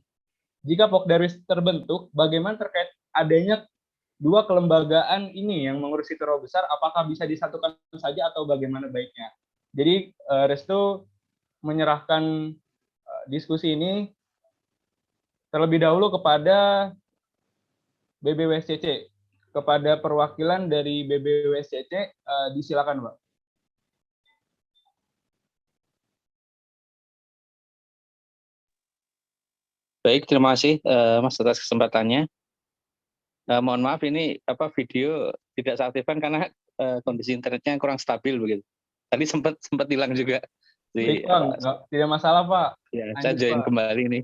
Jika Pokdarwis terbentuk, bagaimana terkait adanya 2 kelembagaan ini yang mengurus Situ Rawa Besar, apakah bisa disatukan saja atau bagaimana baiknya? Jadi Restu menyerahkan diskusi ini terlebih dahulu kepada BBWSCC, kepada perwakilan dari BBWSCC, disilakan, Pak. Baik, terima kasih Mas atas kesempatannya. Mohon maaf ini video tidak saya aktifkan karena kondisi internetnya kurang stabil begitu. Tadi sempat hilang juga. Baik, Bang, tidak masalah, Pak. Ya, saya join kembali ini.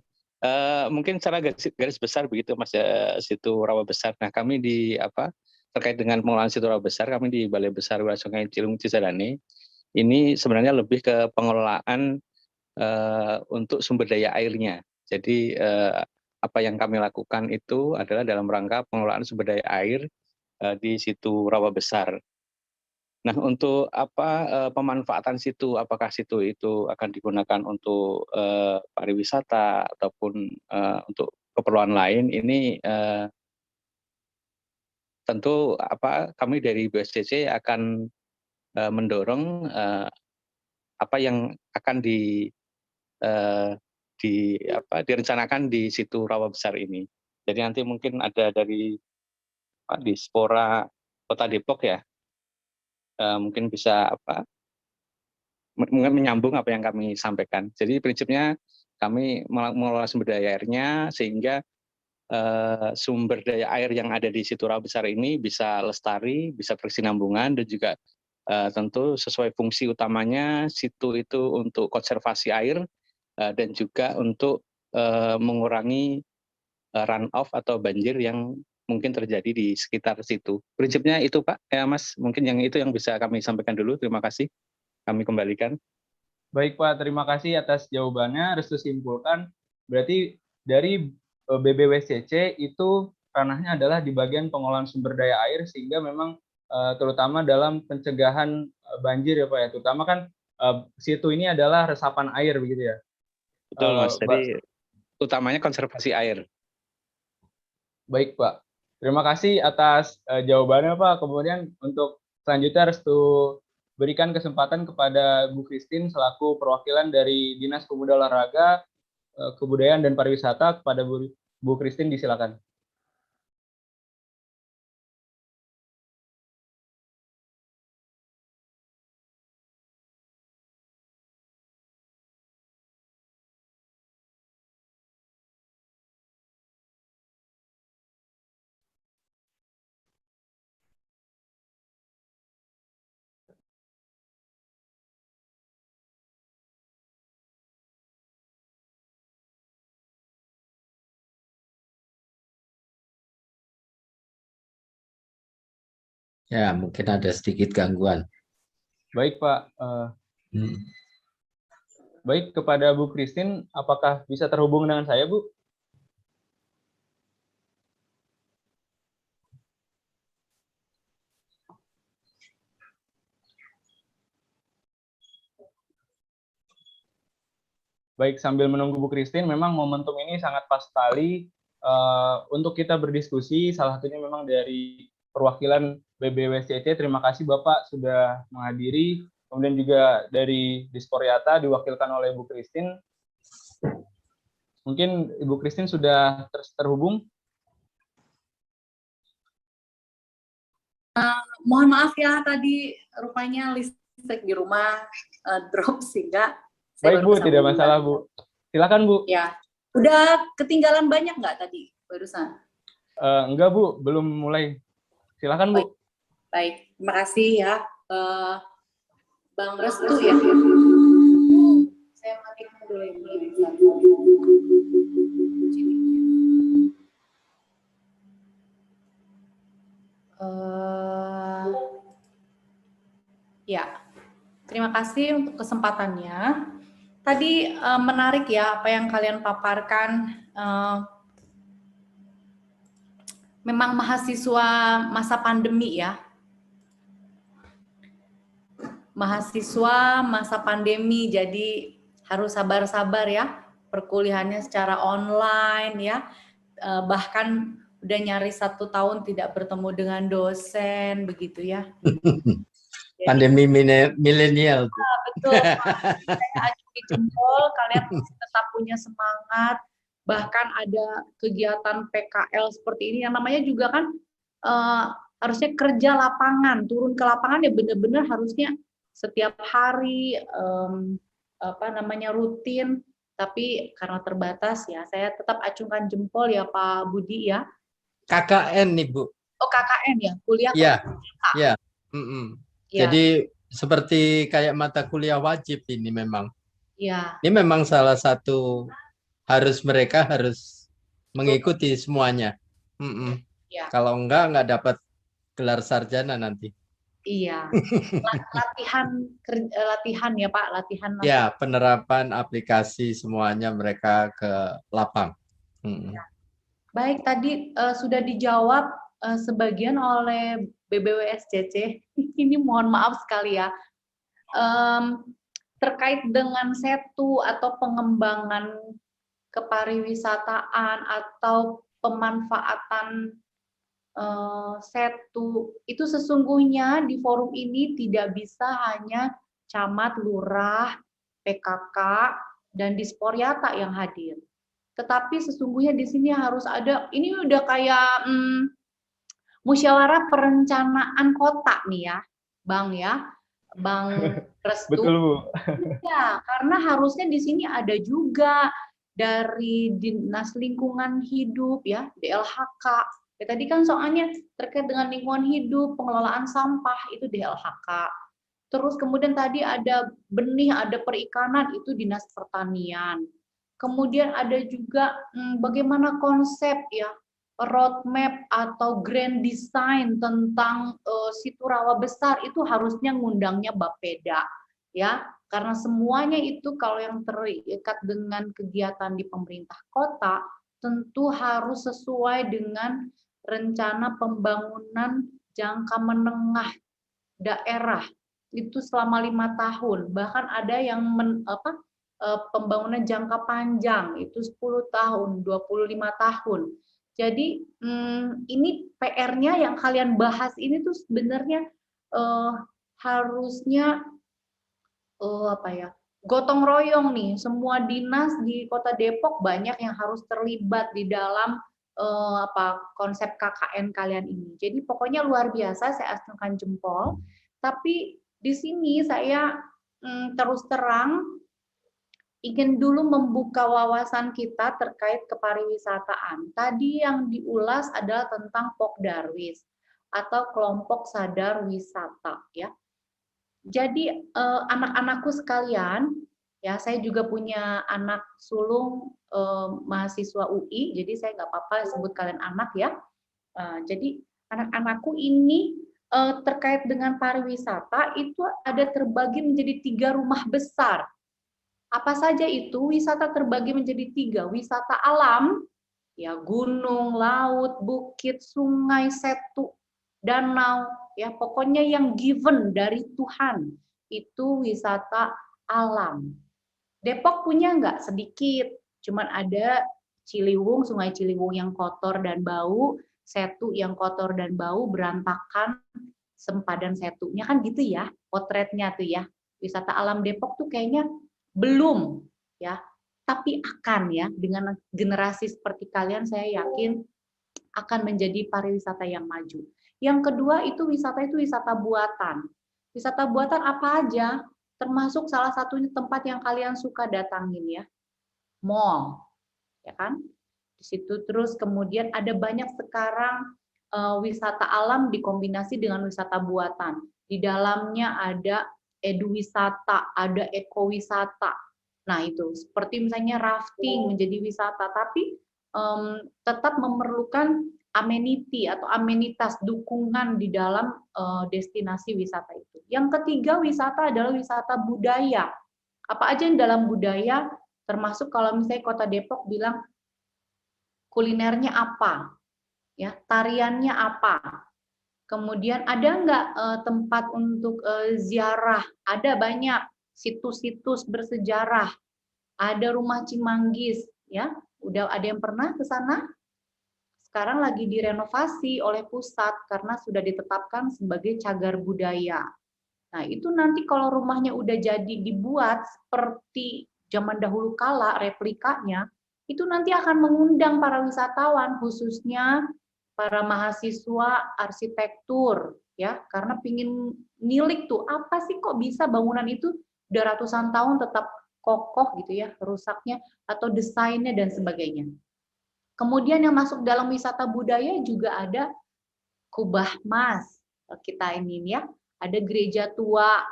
Mungkin secara garis besar begitu, Mas, Situ Rawa Besar. Nah, kami terkait dengan pengelolaan Situ Rawa Besar, kami di Balai Besar Wilayah Sungai Ciliwung Cisadane ini sebenarnya lebih ke pengelolaan untuk sumber daya airnya. Jadi apa yang kami lakukan itu adalah dalam rangka pengelolaan sumber daya air di Situ Rawa Besar. Nah, untuk pemanfaatan situ, apakah situ itu akan digunakan untuk pariwisata ataupun untuk keperluan lain, ini tentu kami dari BSCC akan mendorong apa yang akan direncanakan di Situ Rawa Besar ini. Jadi nanti mungkin ada dari Pak Dispora Kota Depok ya, mungkin bisa menyambung apa yang kami sampaikan. Jadi prinsipnya kami mengelola sumber daya airnya sehingga sumber daya air yang ada di Situ Rawa Besar ini bisa lestari, bisa berkesinambungan, dan juga tentu sesuai fungsi utamanya situ itu untuk konservasi air dan juga untuk mengurangi run off atau banjir yang mungkin terjadi di sekitar situ. Prinsipnya itu, Pak. Ya, Mas, mungkin yang itu yang bisa kami sampaikan dulu. Terima kasih. Kami kembalikan. Baik, Pak. Terima kasih atas jawabannya. Restu simpulkan, berarti dari BBWSCC itu ranahnya adalah di bagian pengolahan sumber daya air, sehingga memang terutama dalam pencegahan banjir ya, Pak. Ya. Terutama kan situ ini adalah resapan air, begitu ya? Betul, Mas. Jadi utamanya konservasi air. Baik, Pak. Terima kasih atas jawabannya, Pak. Kemudian untuk selanjutnya Restu berikan kesempatan kepada Bu Christine selaku perwakilan dari Dinas Pemuda Olahraga, Kebudayaan dan Pariwisata. Kepada Bu Christine, disilakan. Ya, mungkin ada sedikit gangguan. Baik, Pak. Baik, kepada Bu Christine, apakah bisa terhubung dengan saya, Bu? Baik, sambil menunggu Bu Christine, memang momentum ini sangat pas sekali untuk kita berdiskusi, salah satunya memang dari perwakilan BBWSCC. Terima kasih Bapak sudah menghadiri, kemudian juga dari Disporiata diwakilkan oleh Bu Christine. Mungkin Ibu Christine sudah terhubung. Mohon maaf ya, tadi rupanya listrik di rumah drop sehingga Baik Bu, tidak masalah Bu. Silakan Bu. Ya, udah ketinggalan banyak nggak tadi barusan? Enggak Bu, belum mulai. Silakan Bu. Baik, terima kasih ya, Bang Restu ya. Saya matikan dulu ini. Ya, terima kasih untuk kesempatannya. Tadi menarik ya apa yang kalian paparkan. Memang mahasiswa masa pandemi ya. Mahasiswa masa pandemi, jadi harus sabar-sabar ya. Perkuliahannya secara online ya. Bahkan udah nyaris 1 tahun tidak bertemu dengan dosen begitu ya. Pandemi milenial. Betul. Saya acungi jempol, kalian tetap punya semangat. Bahkan ada kegiatan PKL seperti ini yang namanya juga kan harusnya kerja lapangan, turun ke lapangan ya benar-benar harusnya setiap hari rutin. Tapi karena terbatas ya, saya tetap acungkan jempol ya Pak Budi ya. KKN nih Bu. Oh KKN ya, kuliah. Iya. Iya. Ya. Jadi seperti kayak mata kuliah wajib ini memang. Ya. Ini memang salah satu mereka harus mengikuti semuanya. Ya. Kalau enggak dapat gelar sarjana nanti. Iya. Latihan ya Pak, latihan. Ya, penerapan aplikasi semuanya mereka ke lapang. Ya. Baik, tadi sudah dijawab sebagian oleh BBWSCC. Ini mohon maaf sekali ya. Terkait dengan setu atau pengembangan kepariwisataan atau pemanfaatan setu, itu sesungguhnya di forum ini tidak bisa hanya camat, lurah, PKK, dan Disporyata yang hadir. Tetapi sesungguhnya di sini harus ada, ini udah kayak musyawarah perencanaan kota nih ya, Bang ya, Bang Restu. Betul Bu. Ya, karena harusnya di sini ada juga dari Dinas Lingkungan Hidup ya, DLHK. Ya, tadi kan soalnya terkait dengan lingkungan hidup, pengelolaan sampah itu DLHK. Terus kemudian tadi ada benih, ada perikanan itu Dinas Pertanian. Kemudian ada juga bagaimana konsep ya, roadmap atau grand design tentang situ rawa besar itu harusnya ngundangnya Bapeda ya, karena semuanya itu kalau yang terikat dengan kegiatan di pemerintah kota tentu harus sesuai dengan rencana pembangunan jangka menengah daerah itu selama 5 tahun, bahkan ada yang pembangunan jangka panjang itu 10 tahun, 25 tahun. Jadi ini PR-nya yang kalian bahas ini tuh sebenarnya harusnya gotong royong nih, semua dinas di Kota Depok banyak yang harus terlibat di dalam konsep KKN kalian ini. Jadi pokoknya luar biasa, saya acungkan jempol. Tapi di sini saya terus terang ingin dulu membuka wawasan kita terkait kepariwisataan. Tadi yang diulas adalah tentang Pokdarwis atau kelompok sadar wisata ya. Jadi anak-anakku sekalian, ya saya juga punya anak sulung mahasiswa UI, jadi saya nggak apa-apa sebut kalian anak ya. Jadi anak-anakku ini terkait dengan pariwisata itu ada terbagi menjadi 3 rumah besar. Apa saja itu? Wisata terbagi menjadi 3. Wisata alam, ya gunung, laut, bukit, sungai, setu, danau, ya pokoknya yang given dari Tuhan itu wisata alam. Depok punya nggak? Sedikit, cuman ada Ciliwung, Sungai Ciliwung yang kotor dan bau, setu yang kotor dan bau, berantakan, sempadan setunya kan gitu ya, potretnya tuh ya. Wisata alam Depok tuh kayaknya belum ya. tapi akan ya, dengan generasi seperti kalian saya yakin akan menjadi pariwisata yang maju. Yang kedua itu wisata buatan. Wisata buatan apa aja? Termasuk salah satunya tempat yang kalian suka datangin ya. Mall. Ya kan? Di situ terus kemudian ada banyak sekarang wisata alam dikombinasi dengan wisata buatan. Di dalamnya ada eduwisata, ada ekowisata. Nah, itu seperti misalnya rafting menjadi wisata, tapi tetap memerlukan amenity atau amenitas dukungan di dalam destinasi wisata itu. Yang ketiga wisata adalah wisata budaya. Apa aja yang dalam budaya, termasuk kalau misalnya Kota Depok bilang kulinernya apa, ya tariannya apa. Kemudian ada nggak tempat untuk ziarah? Ada banyak situs-situs bersejarah. Ada rumah Cimanggis, ya. Udah ada yang pernah ke sana? Sekarang lagi direnovasi oleh pusat karena sudah ditetapkan sebagai cagar budaya. Nah, itu nanti kalau rumahnya udah jadi dibuat seperti zaman dahulu kala replikanya, itu nanti akan mengundang para wisatawan, khususnya para mahasiswa arsitektur, ya, karena pingin nilik tuh apa sih kok bisa bangunan itu udah ratusan tahun tetap kokoh gitu ya, rusaknya atau desainnya dan sebagainya. Kemudian yang masuk dalam wisata budaya juga ada Kubah Mas, kita ini ya, ada gereja tua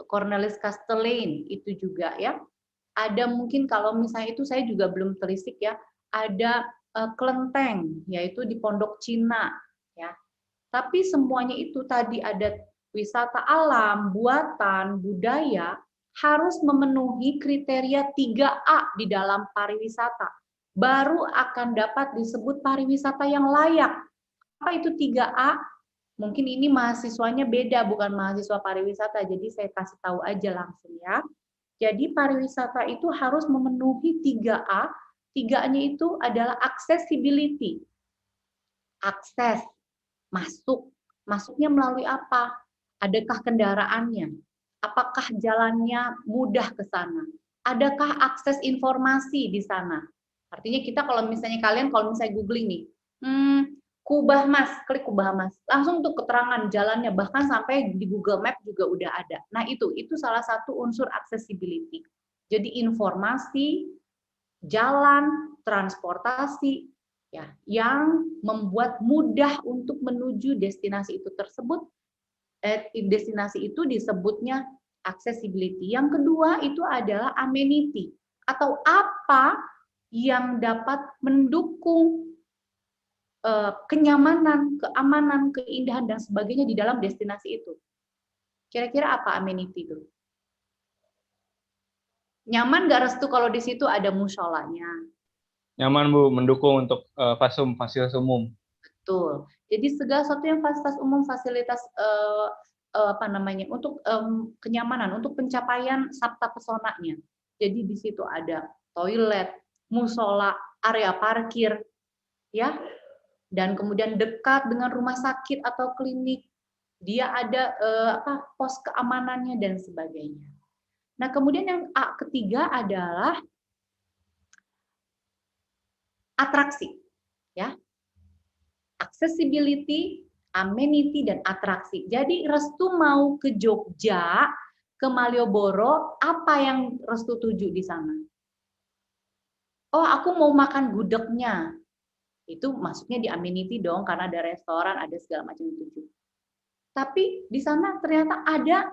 Cornelis Castellane itu juga ya. Ada mungkin kalau misalnya itu saya juga belum telisik ya, ada kelenteng yaitu di Pondok Cina ya. Tapi semuanya itu tadi ada wisata alam, buatan, budaya harus memenuhi kriteria 3A di dalam pariwisata. Baru akan dapat disebut pariwisata yang layak. Apa itu 3A? Mungkin ini mahasiswanya beda, bukan mahasiswa pariwisata, jadi saya kasih tahu aja langsung ya. Jadi pariwisata itu harus memenuhi 3A. 3-nya itu adalah accessibility. Akses, masuk. Masuknya melalui apa? Adakah kendaraannya? Apakah jalannya mudah ke sana? Adakah akses informasi di sana? Artinya kita kalau misalnya kalian, kalau misalnya googling nih, Kubah Mas, klik Kubah Mas, langsung tuh keterangan jalannya, bahkan sampai di Google Map juga udah ada. Nah itu salah satu unsur accessibility. Jadi informasi, jalan, transportasi, ya, yang membuat mudah untuk menuju destinasi itu tersebut. Destinasi itu disebutnya accessibility. Yang kedua itu adalah amenity, atau apa yang dapat mendukung kenyamanan, keamanan, keindahan, dan sebagainya di dalam destinasi itu. Kira-kira apa amenity itu? Nyaman nggak Restu kalau di situ ada musholanya? Nyaman Bu, mendukung untuk fasilitas umum. Betul. Jadi segala sesuatu yang fasilitas umum, fasilitas apa namanya, untuk kenyamanan, untuk pencapaian sabta pesonanya. Jadi di situ ada toilet, musola, area parkir, ya, dan kemudian dekat dengan rumah sakit atau klinik, dia ada pos keamanannya dan sebagainya. Nah, kemudian yang ketiga adalah atraksi, ya, accessibility, amenity, dan atraksi. Jadi Restu mau ke Jogja, ke Malioboro, apa yang Restu tuju di sana? Oh, aku mau makan gudegnya. Itu masuknya di amenity dong, karena ada restoran, ada segala macam tuju. Tapi di sana ternyata ada,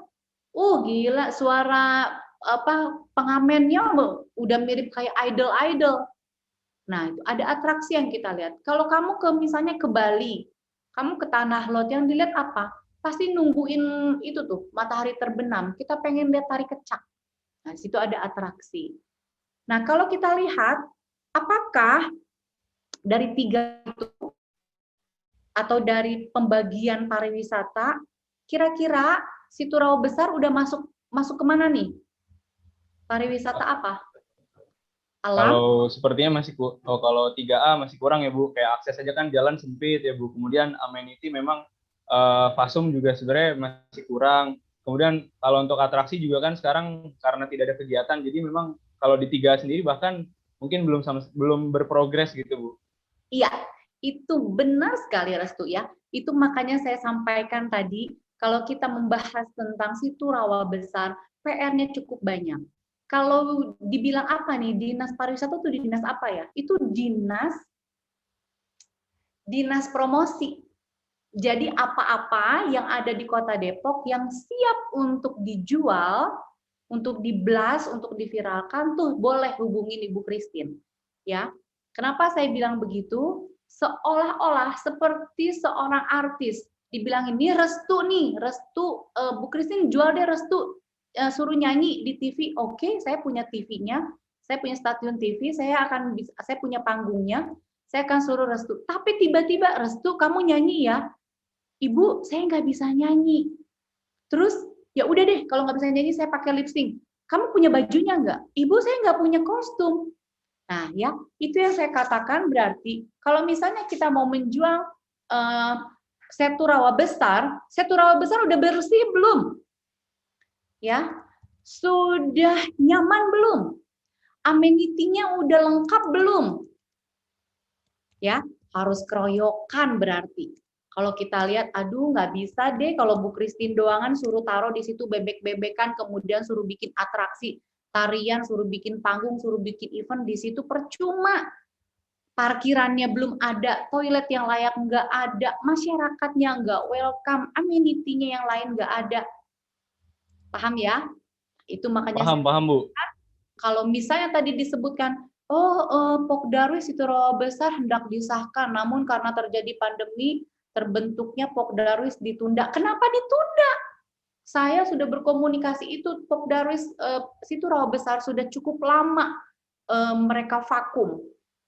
gila, suara pengamennya udah mirip kayak idol-idol. Nah, itu ada atraksi yang kita lihat. Kalau kamu misalnya ke Bali, kamu ke Tanah Lot, yang dilihat apa? Pasti nungguin itu tuh, matahari terbenam. Kita pengen lihat tari kecak. Nah, situ ada atraksi. Nah, kalau kita lihat, apakah dari 3 itu, atau dari pembagian pariwisata, kira-kira situ Rawa Besar udah masuk kemana nih? Pariwisata apa? Alam? Kalau sepertinya kalau 3A masih kurang ya Bu, kayak akses aja kan jalan sempit ya Bu. Kemudian amenity memang Fasum juga sebenarnya masih kurang. Kemudian kalau untuk atraksi juga kan sekarang karena tidak ada kegiatan, jadi memang Kalau di 3 sendiri bahkan mungkin belum berprogres gitu, Bu. Iya, itu benar sekali Restu ya. Itu makanya saya sampaikan tadi, kalau kita membahas tentang situ rawa besar, PR-nya cukup banyak. Kalau dibilang apa nih, dinas pariwisata itu dinas apa ya? Itu dinas promosi. Jadi apa-apa yang ada di Kota Depok yang siap untuk dijual, untuk diblas, untuk diviralkan tuh boleh hubungin Ibu Christine. Ya. Kenapa saya bilang begitu? Seolah-olah seperti seorang artis dibilang ini Restu nih, Restu Bu Christine jual deh Restu, suruh nyanyi di TV. Oke, saya punya TV-nya, saya punya stasiun TV, saya punya panggungnya, saya akan suruh Restu. Tapi tiba-tiba Restu kamu nyanyi ya, Ibu saya nggak bisa nyanyi. Terus ya udah deh, kalau nggak bisa nyanyi saya pakai lip sync. Kamu punya bajunya nggak? Ibu saya nggak punya kostum. Nah ya, itu yang saya katakan berarti kalau misalnya kita mau menjual setu rawa besar udah bersih belum? Ya, sudah nyaman belum? Amenitinya udah lengkap belum? Ya, harus keroyokan berarti. Kalau kita lihat, aduh nggak bisa deh kalau Bu Christine doangan suruh taruh di situ bebek-bebekan, kemudian suruh bikin atraksi, tarian, suruh bikin panggung, suruh bikin event, di situ percuma. Parkirannya belum ada, toilet yang layak nggak ada, masyarakatnya nggak welcome, amenity-nya yang lain nggak ada. Paham ya? Itu makanya Paham, Bu. Kalau misalnya tadi disebutkan, Pokdarwis itu rawa besar hendak disahkan, namun karena terjadi pandemi, terbentuknya Pokdarwis ditunda. Kenapa ditunda? Saya sudah berkomunikasi itu, Pokdarwis situ rawa besar sudah cukup lama mereka vakum.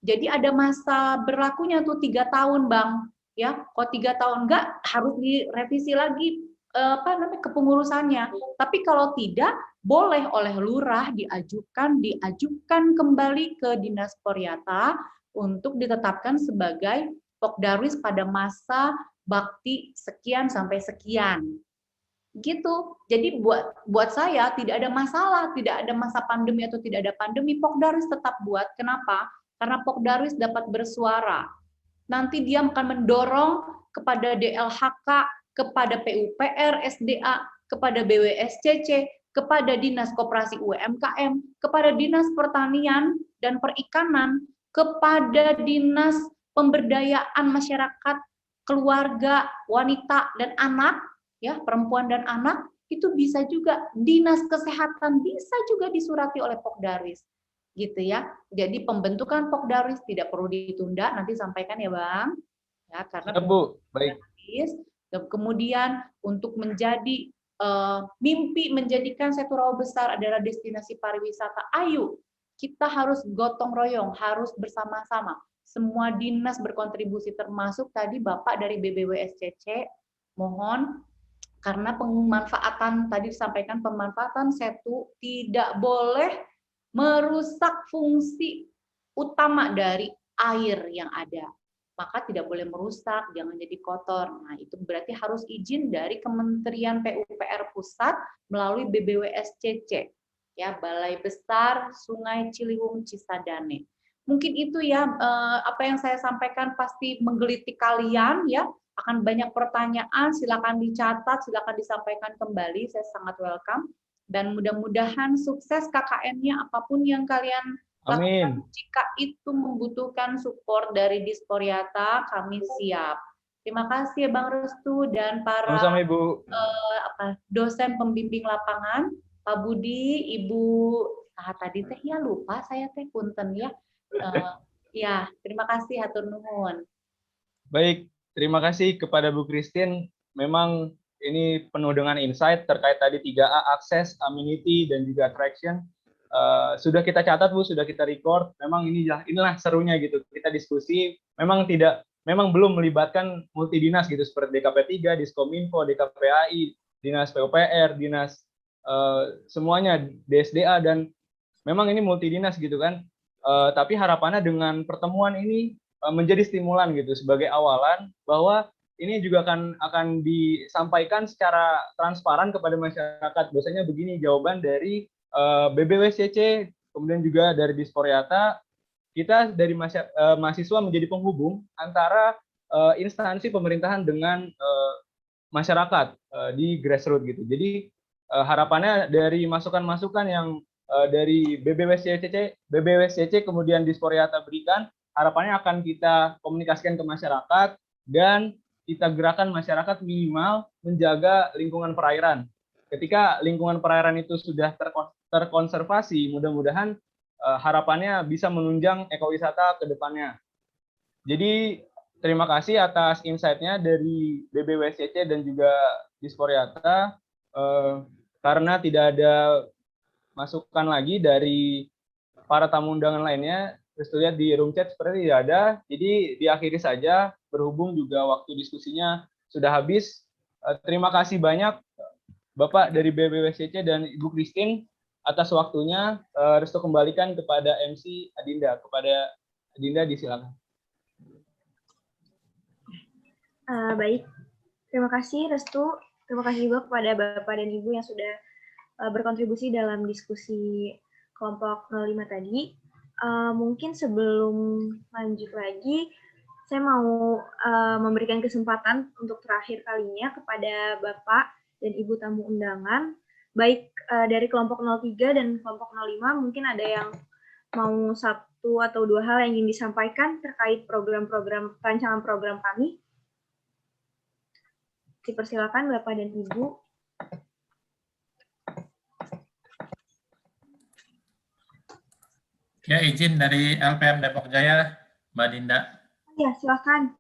Jadi ada masa berlakunya tuh 3 tahun, Bang. Ya, kalau 3 tahun enggak harus direvisi lagi kepengurusannya. Tapi kalau tidak, boleh oleh lurah diajukan kembali ke Dinas Pariwisata untuk ditetapkan sebagai Pokdarwis pada masa bakti sekian sampai sekian. Gitu. Jadi buat saya tidak ada masalah, tidak ada masa pandemi atau tidak ada pandemi, Pokdarwis tetap buat. Kenapa? Karena Pokdarwis dapat bersuara. Nanti dia akan mendorong kepada DLHK, kepada PUPR, SDA, kepada BWSCC, kepada Dinas Koperasi UMKM, kepada Dinas Pertanian dan Perikanan, kepada Dinas Pemberdayaan Masyarakat, Keluarga, Wanita dan Anak, ya, perempuan dan anak, itu bisa juga Dinas Kesehatan bisa juga disurati oleh Pokdarwis. Gitu ya. Jadi pembentukan Pokdarwis tidak perlu ditunda, nanti sampaikan ya, Bang. Ya, karena Bu, baik. Kemudian untuk menjadi mimpi menjadikan Setu Rawa Besar adalah destinasi pariwisata. Ayo, kita harus gotong royong, harus bersama-sama. Semua dinas berkontribusi, termasuk tadi Bapak dari BBWSCC, mohon, karena pemanfaatan, tadi disampaikan pemanfaatan setu tidak boleh merusak fungsi utama dari air yang ada. Maka tidak boleh merusak, jangan jadi kotor. Nah, itu berarti harus izin dari Kementerian PUPR Pusat melalui BBWSCC, ya, Balai Besar Sungai Ciliwung Cisadane. Mungkin itu ya apa yang saya sampaikan pasti menggelitik kalian ya, akan banyak pertanyaan, silakan dicatat, silakan disampaikan kembali, saya sangat welcome. Dan mudah-mudahan sukses KKN-nya apapun yang kalian lakukan. Jika itu membutuhkan support dari Disporiata, kami siap. Terima kasih ya Bang Restu dan para dosen pembimbing lapangan, Pak Budi, Ibu tadi teh ya lupa saya teh punten ya. Ya, terima kasih hatur nuhun. Baik, terima kasih kepada Bu Christine. Memang ini penuh dengan insight terkait tadi 3A, akses, amenity, dan juga attraction. Sudah kita catat Bu, sudah kita record. Memang inilah serunya gitu. Kita diskusi. Memang belum melibatkan multidinas gitu seperti DKP 3, Diskominfo, DKPAI, Dinas PUPR, Dinas semuanya, DSDA, dan memang ini multidinas gitu kan. Tapi harapannya dengan pertemuan ini menjadi stimulan gitu sebagai awalan bahwa ini juga akan disampaikan secara transparan kepada masyarakat. Biasanya begini jawaban dari BBWSCC kemudian juga dari Disporiata, kita dari mahasiswa menjadi penghubung antara instansi pemerintahan dengan masyarakat di grassroots gitu. Jadi harapannya dari masukan-masukan yang dari BBWSCC kemudian Disporiata berikan, harapannya akan kita komunikasikan ke masyarakat dan kita gerakan masyarakat minimal menjaga lingkungan perairan. Ketika lingkungan perairan itu sudah terkonservasi, mudah-mudahan harapannya bisa menunjang ekowisata ke depannya. Jadi terima kasih atas insight-nya dari BBWSCC dan juga Disporiata. Karena tidak ada masukan lagi dari para tamu undangan lainnya, terus lihat di room chat seperti tidak ada. Jadi diakhiri saja, berhubung juga waktu diskusinya sudah habis. Terima kasih banyak Bapak dari BBWSCC dan Ibu Christine atas waktunya. Restu kembalikan kepada MC Adinda. Kepada Adinda disilakan. Baik, terima kasih Restu. Terima kasih juga kepada Bapak dan Ibu yang sudah berkontribusi dalam diskusi kelompok 05 tadi. Mungkin sebelum lanjut lagi, saya mau memberikan kesempatan untuk terakhir kalinya kepada Bapak dan Ibu tamu undangan, baik dari kelompok 03 dan kelompok 05, mungkin ada yang mau satu atau dua hal yang ingin disampaikan terkait rancangan program kami. Dipersilakan Bapak dan Ibu. Ya, izin dari LPM Depok Jaya, Mbak Dinda. Ya, silakan,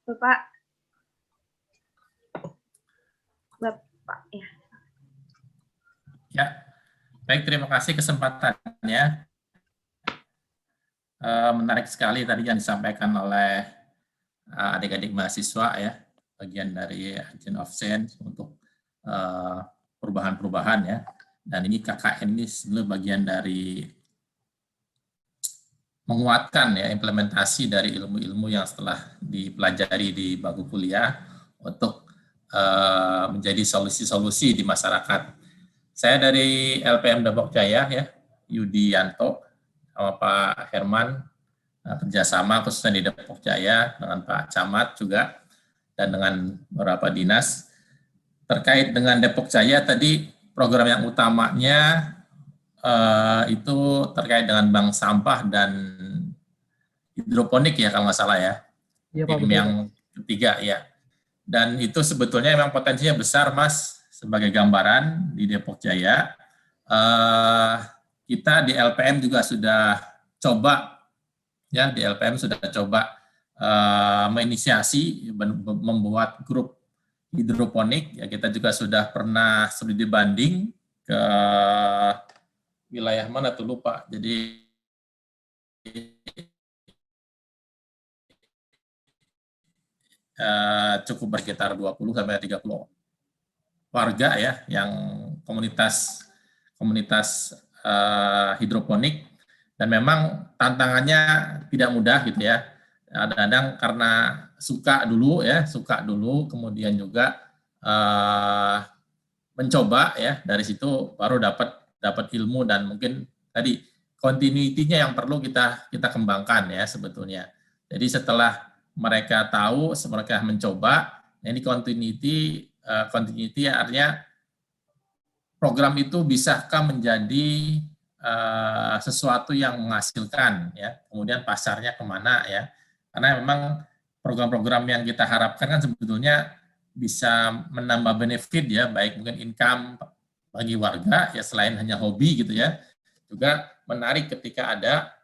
Bapak. Ya. Ya, baik, terima kasih kesempatannya. Menarik sekali tadi yang disampaikan oleh adik-adik mahasiswa ya, bagian dari Agent of Change untuk perubahan-perubahan ya. Dan ini KKN ini sebenarnya bagian dari menguatkan ya implementasi dari ilmu-ilmu yang setelah dipelajari di bangku kuliah untuk menjadi solusi-solusi di masyarakat. Saya dari LPM Depok Jaya ya, Yudi Yanto sama Pak Herman kerjasama khususnya di Depok Jaya dengan Pak Camat juga dan dengan beberapa dinas terkait dengan Depok Jaya. Tadi program yang utamanya itu terkait dengan bank sampah dan hidroponik ya kalau nggak salah ya. Iya, Pak, yang ketiga ya. Dan itu sebetulnya memang potensinya besar Mas, sebagai gambaran di Depok Jaya. Kita di LPM juga sudah coba ya, di LPM sudah coba menginisiasi membuat grup hidroponik ya. Kita juga sudah pernah studi banding ke wilayah mana tuh lupa. Jadi cukup berkitar 20 sampai 30 warga ya yang komunitas hidroponik, dan memang tantangannya tidak mudah gitu ya. Kadang-kadang karena suka dulu kemudian juga mencoba ya, dari situ baru dapat ilmu dan mungkin tadi continuity-nya yang perlu kita kembangkan ya sebetulnya. Jadi setelah mereka tahu, mereka mencoba, ini continuity artinya program itu bisakah menjadi sesuatu yang menghasilkan ya, kemudian pasarnya kemana ya, karena memang program-program yang kita harapkan kan sebetulnya bisa menambah benefit ya, baik mungkin income bagi warga ya, selain hanya hobi gitu ya, juga menarik ketika ada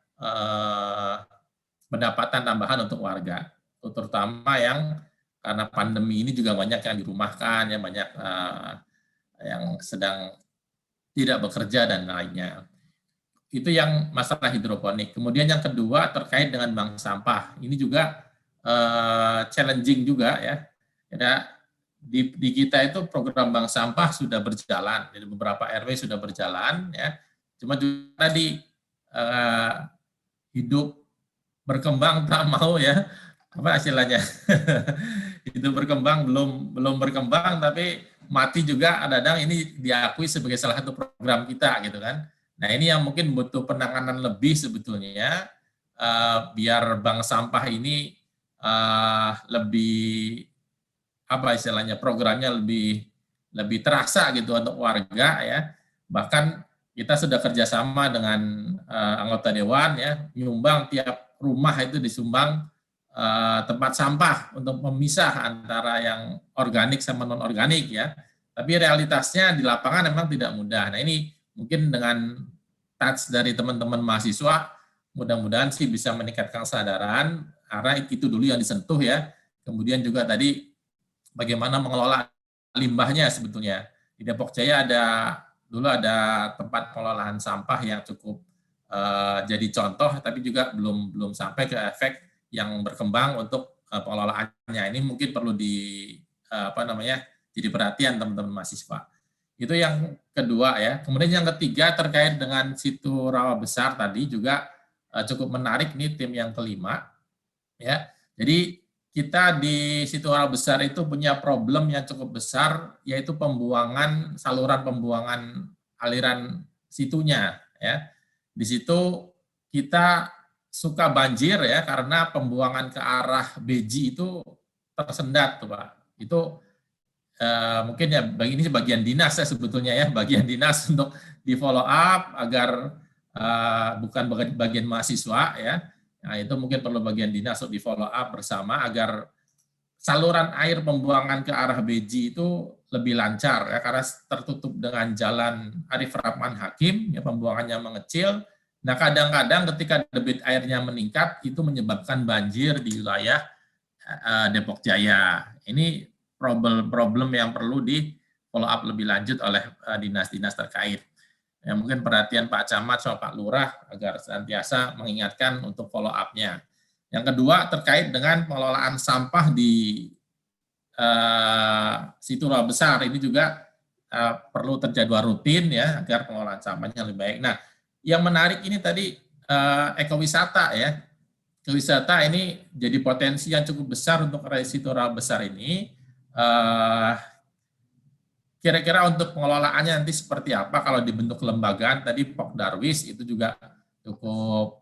pendapatan tambahan untuk warga, terutama yang karena pandemi ini juga banyak yang dirumahkan ya, banyak yang sedang tidak bekerja dan lainnya. Itu yang masalah hidroponik. Kemudian yang kedua terkait dengan bank sampah. Ini juga challenging juga ya. Di kita itu program bank sampah sudah berjalan. Jadi beberapa RW sudah berjalan ya. Cuma juga tadi hidup berkembang tak mau ya. Apa istilahnya? Hidup berkembang belum berkembang, tapi mati juga kadang-kadang ini diakui sebagai salah satu program kita gitu kan. Nah, ini yang mungkin butuh penanganan lebih sebetulnya, biar bank sampah ini lebih, apa istilahnya, programnya lebih terasa gitu untuk warga ya. Bahkan kita sudah kerjasama dengan anggota dewan ya, menyumbang tiap rumah itu disumbang tempat sampah untuk memisah antara yang organik sama non organik ya. Tapi realitasnya di lapangan memang tidak mudah. Nah, ini mungkin dengan touch dari teman-teman mahasiswa, mudah-mudahan sih bisa meningkatkan kesadaran, karena itu dulu yang disentuh ya. Kemudian juga tadi bagaimana mengelola limbahnya sebetulnya. Di Depok Jaya dulu ada tempat pengelolaan sampah yang cukup jadi contoh, tapi juga belum sampai ke efek yang berkembang untuk pengelolaannya. Ini mungkin perlu jadi perhatian teman-teman mahasiswa. Itu yang kedua ya. Kemudian yang ketiga terkait dengan situ rawa besar tadi juga cukup menarik nih tim yang kelima ya. Jadi kita di situ rawa besar itu punya problem yang cukup besar, yaitu saluran pembuangan aliran situnya ya. Di situ kita suka banjir ya, karena pembuangan ke arah Beji itu tersendat tuh Pak. Itu mungkin ya ini bagian dinas ya sebetulnya ya, bagian dinas untuk di follow up agar bukan bagian mahasiswa ya. Nah, itu mungkin perlu bagian dinas untuk di follow up bersama agar saluran air pembuangan ke arah Beji itu lebih lancar ya, karena tertutup dengan jalan Arif Rahman Hakim ya, pembuangannya mengecil. Nah, kadang-kadang ketika debit airnya meningkat itu menyebabkan banjir di wilayah Depok Jaya. Ini problem yang perlu di follow up lebih lanjut oleh dinas-dinas terkait. Ya, mungkin perhatian Pak Camat sama Pak Lurah agar senantiasa mengingatkan untuk follow up-nya. Yang kedua terkait dengan pengelolaan sampah di situ rawa besar, ini juga perlu terjadwal rutin ya agar pengelolaan sampahnya lebih baik. Nah, yang menarik ini tadi ekowisata ya. Ekowisata ini jadi potensi yang cukup besar untuk situ rawa besar ini. Kira-kira untuk pengelolaannya nanti seperti apa kalau dibentuk kelembagaan, tadi Pok Darwis itu juga cukup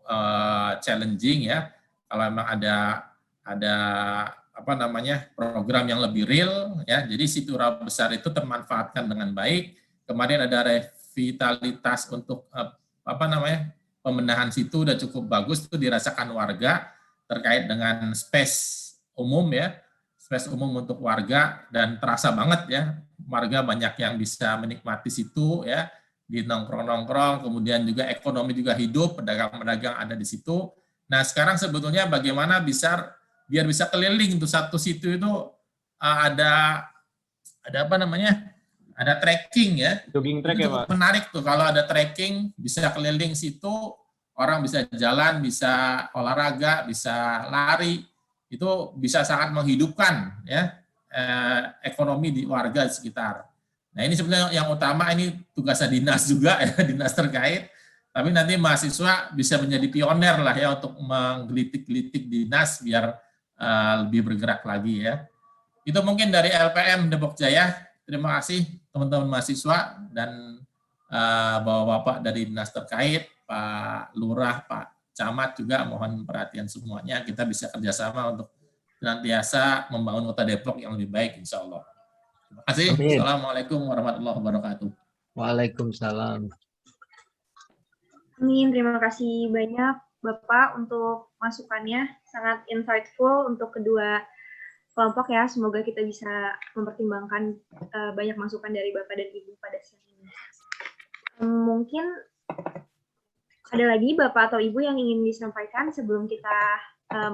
challenging ya. Kalau memang ada program yang lebih real ya. Jadi situ rawa besar itu termanfaatkan dengan baik. Kemarin ada revitalitas untuk pembenahan situ udah cukup bagus, itu dirasakan warga terkait dengan space umum ya. Space umum untuk warga, dan terasa banget ya, warga banyak yang bisa menikmati situ ya, di nongkrong-nongkrong, kemudian juga ekonomi juga hidup, pedagang-pedagang ada di situ. Nah, sekarang sebetulnya bagaimana biar bisa keliling tuh satu situ itu ada trekking ya. Jogging track ya Pak. Menarik tuh kalau ada trekking, bisa keliling situ, orang bisa jalan, bisa olahraga, bisa lari. Itu bisa sangat menghidupkan ya ekonomi di warga di sekitar. Nah, ini sebenarnya yang utama, ini tugasnya dinas juga ya, dinas terkait. Tapi nanti mahasiswa bisa menjadi pioner lah ya untuk menggelitik-gelitik dinas biar lebih bergerak lagi ya. Itu mungkin dari LPM Depok Jaya. Terima kasih teman-teman mahasiswa dan bapak-bapak dari dinas terkait, Pak Lurah, Pak Camat juga, mohon perhatian semuanya. Kita bisa kerjasama untuk senantiasa membangun kota Depok yang lebih baik, insya Allah. Terima kasih. Amin. Assalamualaikum warahmatullahi wabarakatuh. Waalaikumsalam. Amin, terima kasih banyak Bapak untuk masukannya, sangat insightful untuk kedua kelompok ya. Semoga kita bisa mempertimbangkan banyak masukan dari Bapak dan Ibu pada siang ini. Mungkin ada lagi Bapak atau Ibu yang ingin disampaikan sebelum kita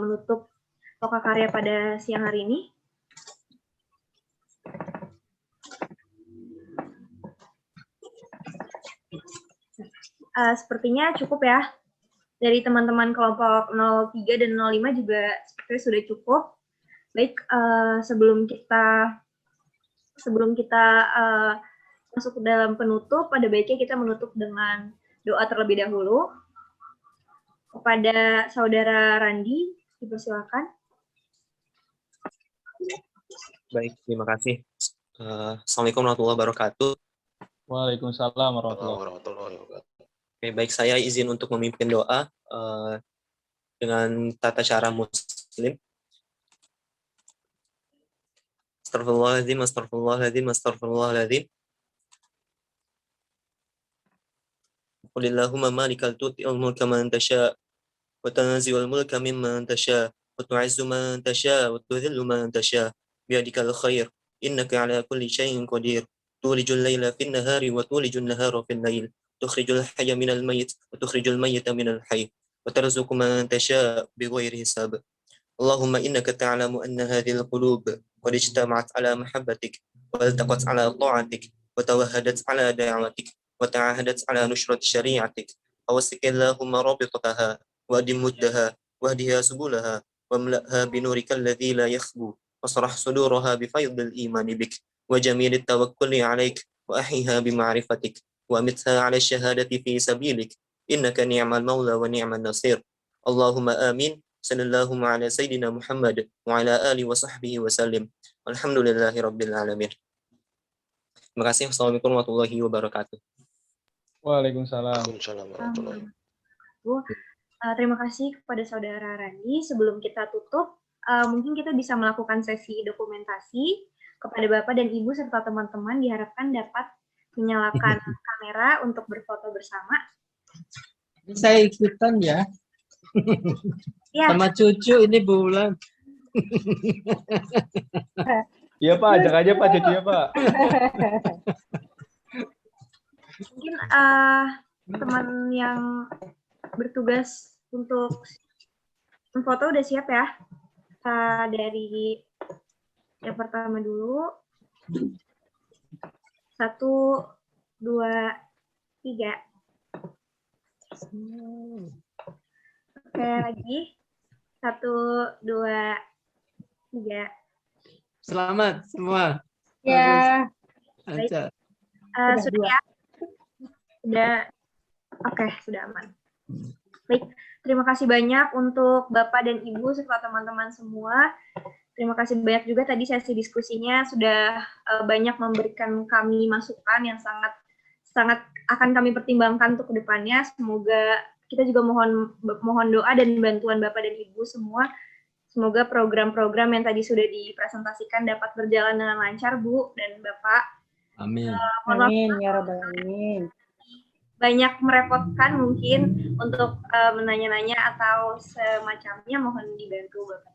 menutup Lokakarya pada siang hari ini? Sepertinya cukup ya. Dari teman-teman kelompok 03 dan 05 juga sepertinya sudah cukup. Baik, sebelum kita masuk ke dalam penutup, pada baiknya kita menutup dengan doa terlebih dahulu. Kepada Saudara Randi, dipersilakan. Baik, terima kasih. Assalamualaikum warahmatullahi wabarakatuh. Waalaikumsalam warahmatullahi wabarakatuh. Oke, baik, saya izin untuk memimpin doa dengan tata cara Muslim. Astagfirullahaladzim, astagfirullahaladzim, astagfirullahaladzim. Qulillahumma malikal tu'ti'ul mulka man tasha' wa tanzi'ul mulka mimman tasha' wa tu'izzu man tasha' wa tudhillu man tasha' biyadikal khair innaka ala kulli syai'in qadir tulijul laila fin nahari wa tulijul nahara fil lail tukhrijul hayya minal mayyit wa tukhrijul mayyita minal hayy wa tarzuqu man tasha' bighairi hisab. Allahumma innaka ta'lamu anna hadhil qulub qad ijtama'at ala mahabbatik wa iltaqat ala ta'atik wa tawahhadat ala da'watik وتعاهدت على نشرة شريعتك فوسك اللهم رابطتها وأدم مدها واهدها سبلها واملأها بنورك الذي لا يخبو واشرح صدورها بفيض الإيمان بك وجميل التوكل عليك وأحيها بمعرفتك وأمتها على الشهادة في سبيلك إنك نعم المولى ونعم النصير اللهم آمين صلى الله على سيدنا محمد وعلى آله وصحبه وسلم والحمد لله رب العالمين. Terima kasih. Wassalamualaikum warahmatullahi wabarakatuh. Waalaikumsalam. Terima kasih kepada Saudara Randi. Sebelum kita tutup, mungkin kita bisa melakukan sesi dokumentasi kepada Bapak dan Ibu serta teman-teman diharapkan dapat menyalakan kamera untuk berfoto bersama. Saya ikutan ya. Ya. Sama cucu ini Bulan. Iya Pak, ajak aja Pak cucunya Pak. Mungkin teman yang bertugas untuk memfoto udah siap ya? Dari yang pertama dulu. 1, 2, 3. Oke, lagi. 1, 2, 3. Selamat semua. Ya. Baik. Sudah ya? Sudah. Oke, sudah aman. Baik, terima kasih banyak untuk Bapak dan Ibu serta teman-teman semua. Terima kasih banyak juga tadi sesi diskusinya sudah banyak memberikan kami masukan yang sangat akan kami pertimbangkan untuk kedepannya. Semoga kita juga mohon doa dan bantuan Bapak dan Ibu semua. Semoga program-program yang tadi sudah dipresentasikan dapat berjalan dengan lancar, Bu dan Bapak. Amin. Amin ya rabbal alamin. Banyak merepotkan mungkin untuk menanya-nanya atau semacamnya, mohon dibantu Bapak.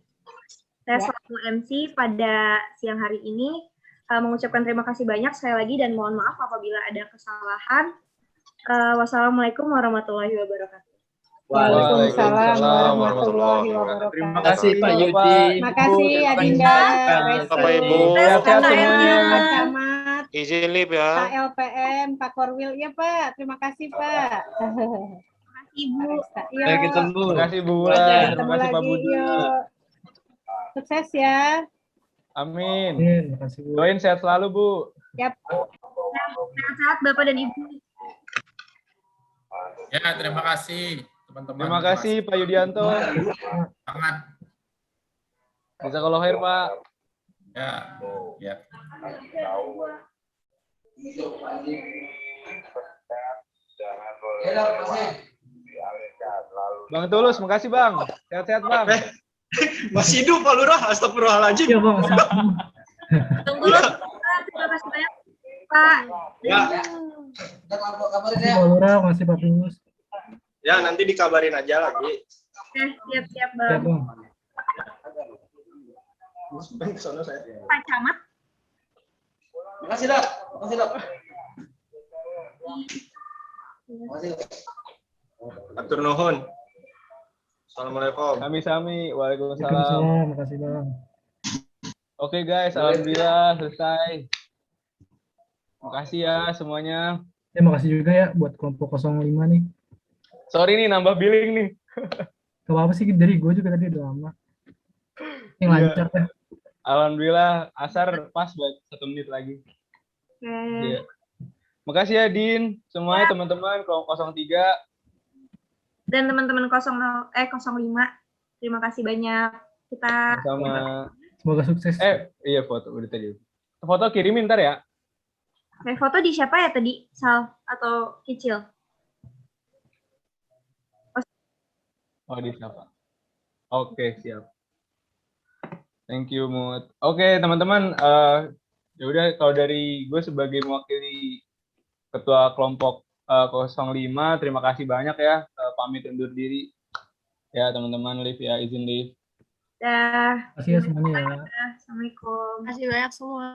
Saya selaku MC pada siang hari ini mengucapkan terima kasih banyak sekali lagi dan mohon maaf apabila ada kesalahan. Wassalamualaikum warahmatullahi wabarakatuh. Waalaikumsalam warahmatullahi wabarakatuh. Terima kasih Pak Yudi. Terima kasih Adinda, Bapak Ibu. Sehat semuanya. Pak Camat, Izin live ya. Pak LPM, Pak Korwil, ya Pak. Terima kasih Pak. Terima kasih Ibu. Sampai ketemu. Terima kasih Bu Bulan. Terima kasih Pak Budi. Sukses ya. Amin. Doain sehat selalu Bu. Yap. Sehat-sehat Bapak dan Ibu. Ya, terima kasih teman-teman. Terima kasih Pak Yudianto. Sangat. Jazakallahu khair Pak. Ya. Ya. Bang Tulus, makasih Bang. Sehat-sehat Bang. Masih hidup Pak Lurah, astagfirullahaladzim. Iya Bang. Tunggu dulu. Terima kasih banyak Pak. Ya. Pak Lurah, masih Pak Pingus. Ya, nanti dikabarin aja lagi. Siap-siap Ya Bang. Bang. Pak Camat. Makasih Dok. Makasih Dok. Atur nuhun. Assalamualaikum. Sami-sami. Waalaikumsalam. Waalaikumsalam. Makasih Bang. Oke guys, alhamdulillah selesai. Makasih ya semuanya. Ya makasih juga ya buat kelompok 05 nih. Sorry nih nambah billing nih. Gak apa-apa sih, dari gue juga tadi udah lama. Yang lancar ya. Alhamdulillah, asar pas buat 1 menit lagi. Ya. Makasih ya Din, semuanya teman-teman kelompok 03. Dan teman-teman 05. Terima kasih banyak. Kita Sama. Semoga sukses. Iya foto udah tadi. Foto kirimin ntar ya. Oke, foto di siapa ya tadi? Sal atau Kicil? Oh, disapa. Oke, siap. Thank you, Mut. Oke, teman-teman, ya udah kalau dari gue sebagai mewakili Ketua Kelompok 05, terima kasih banyak ya, pamit undur diri. Ya, teman-teman, live ya, izin live. Dah. Terima kasih ya semuanya ya. Assalamualaikum. Terima kasih banyak semua.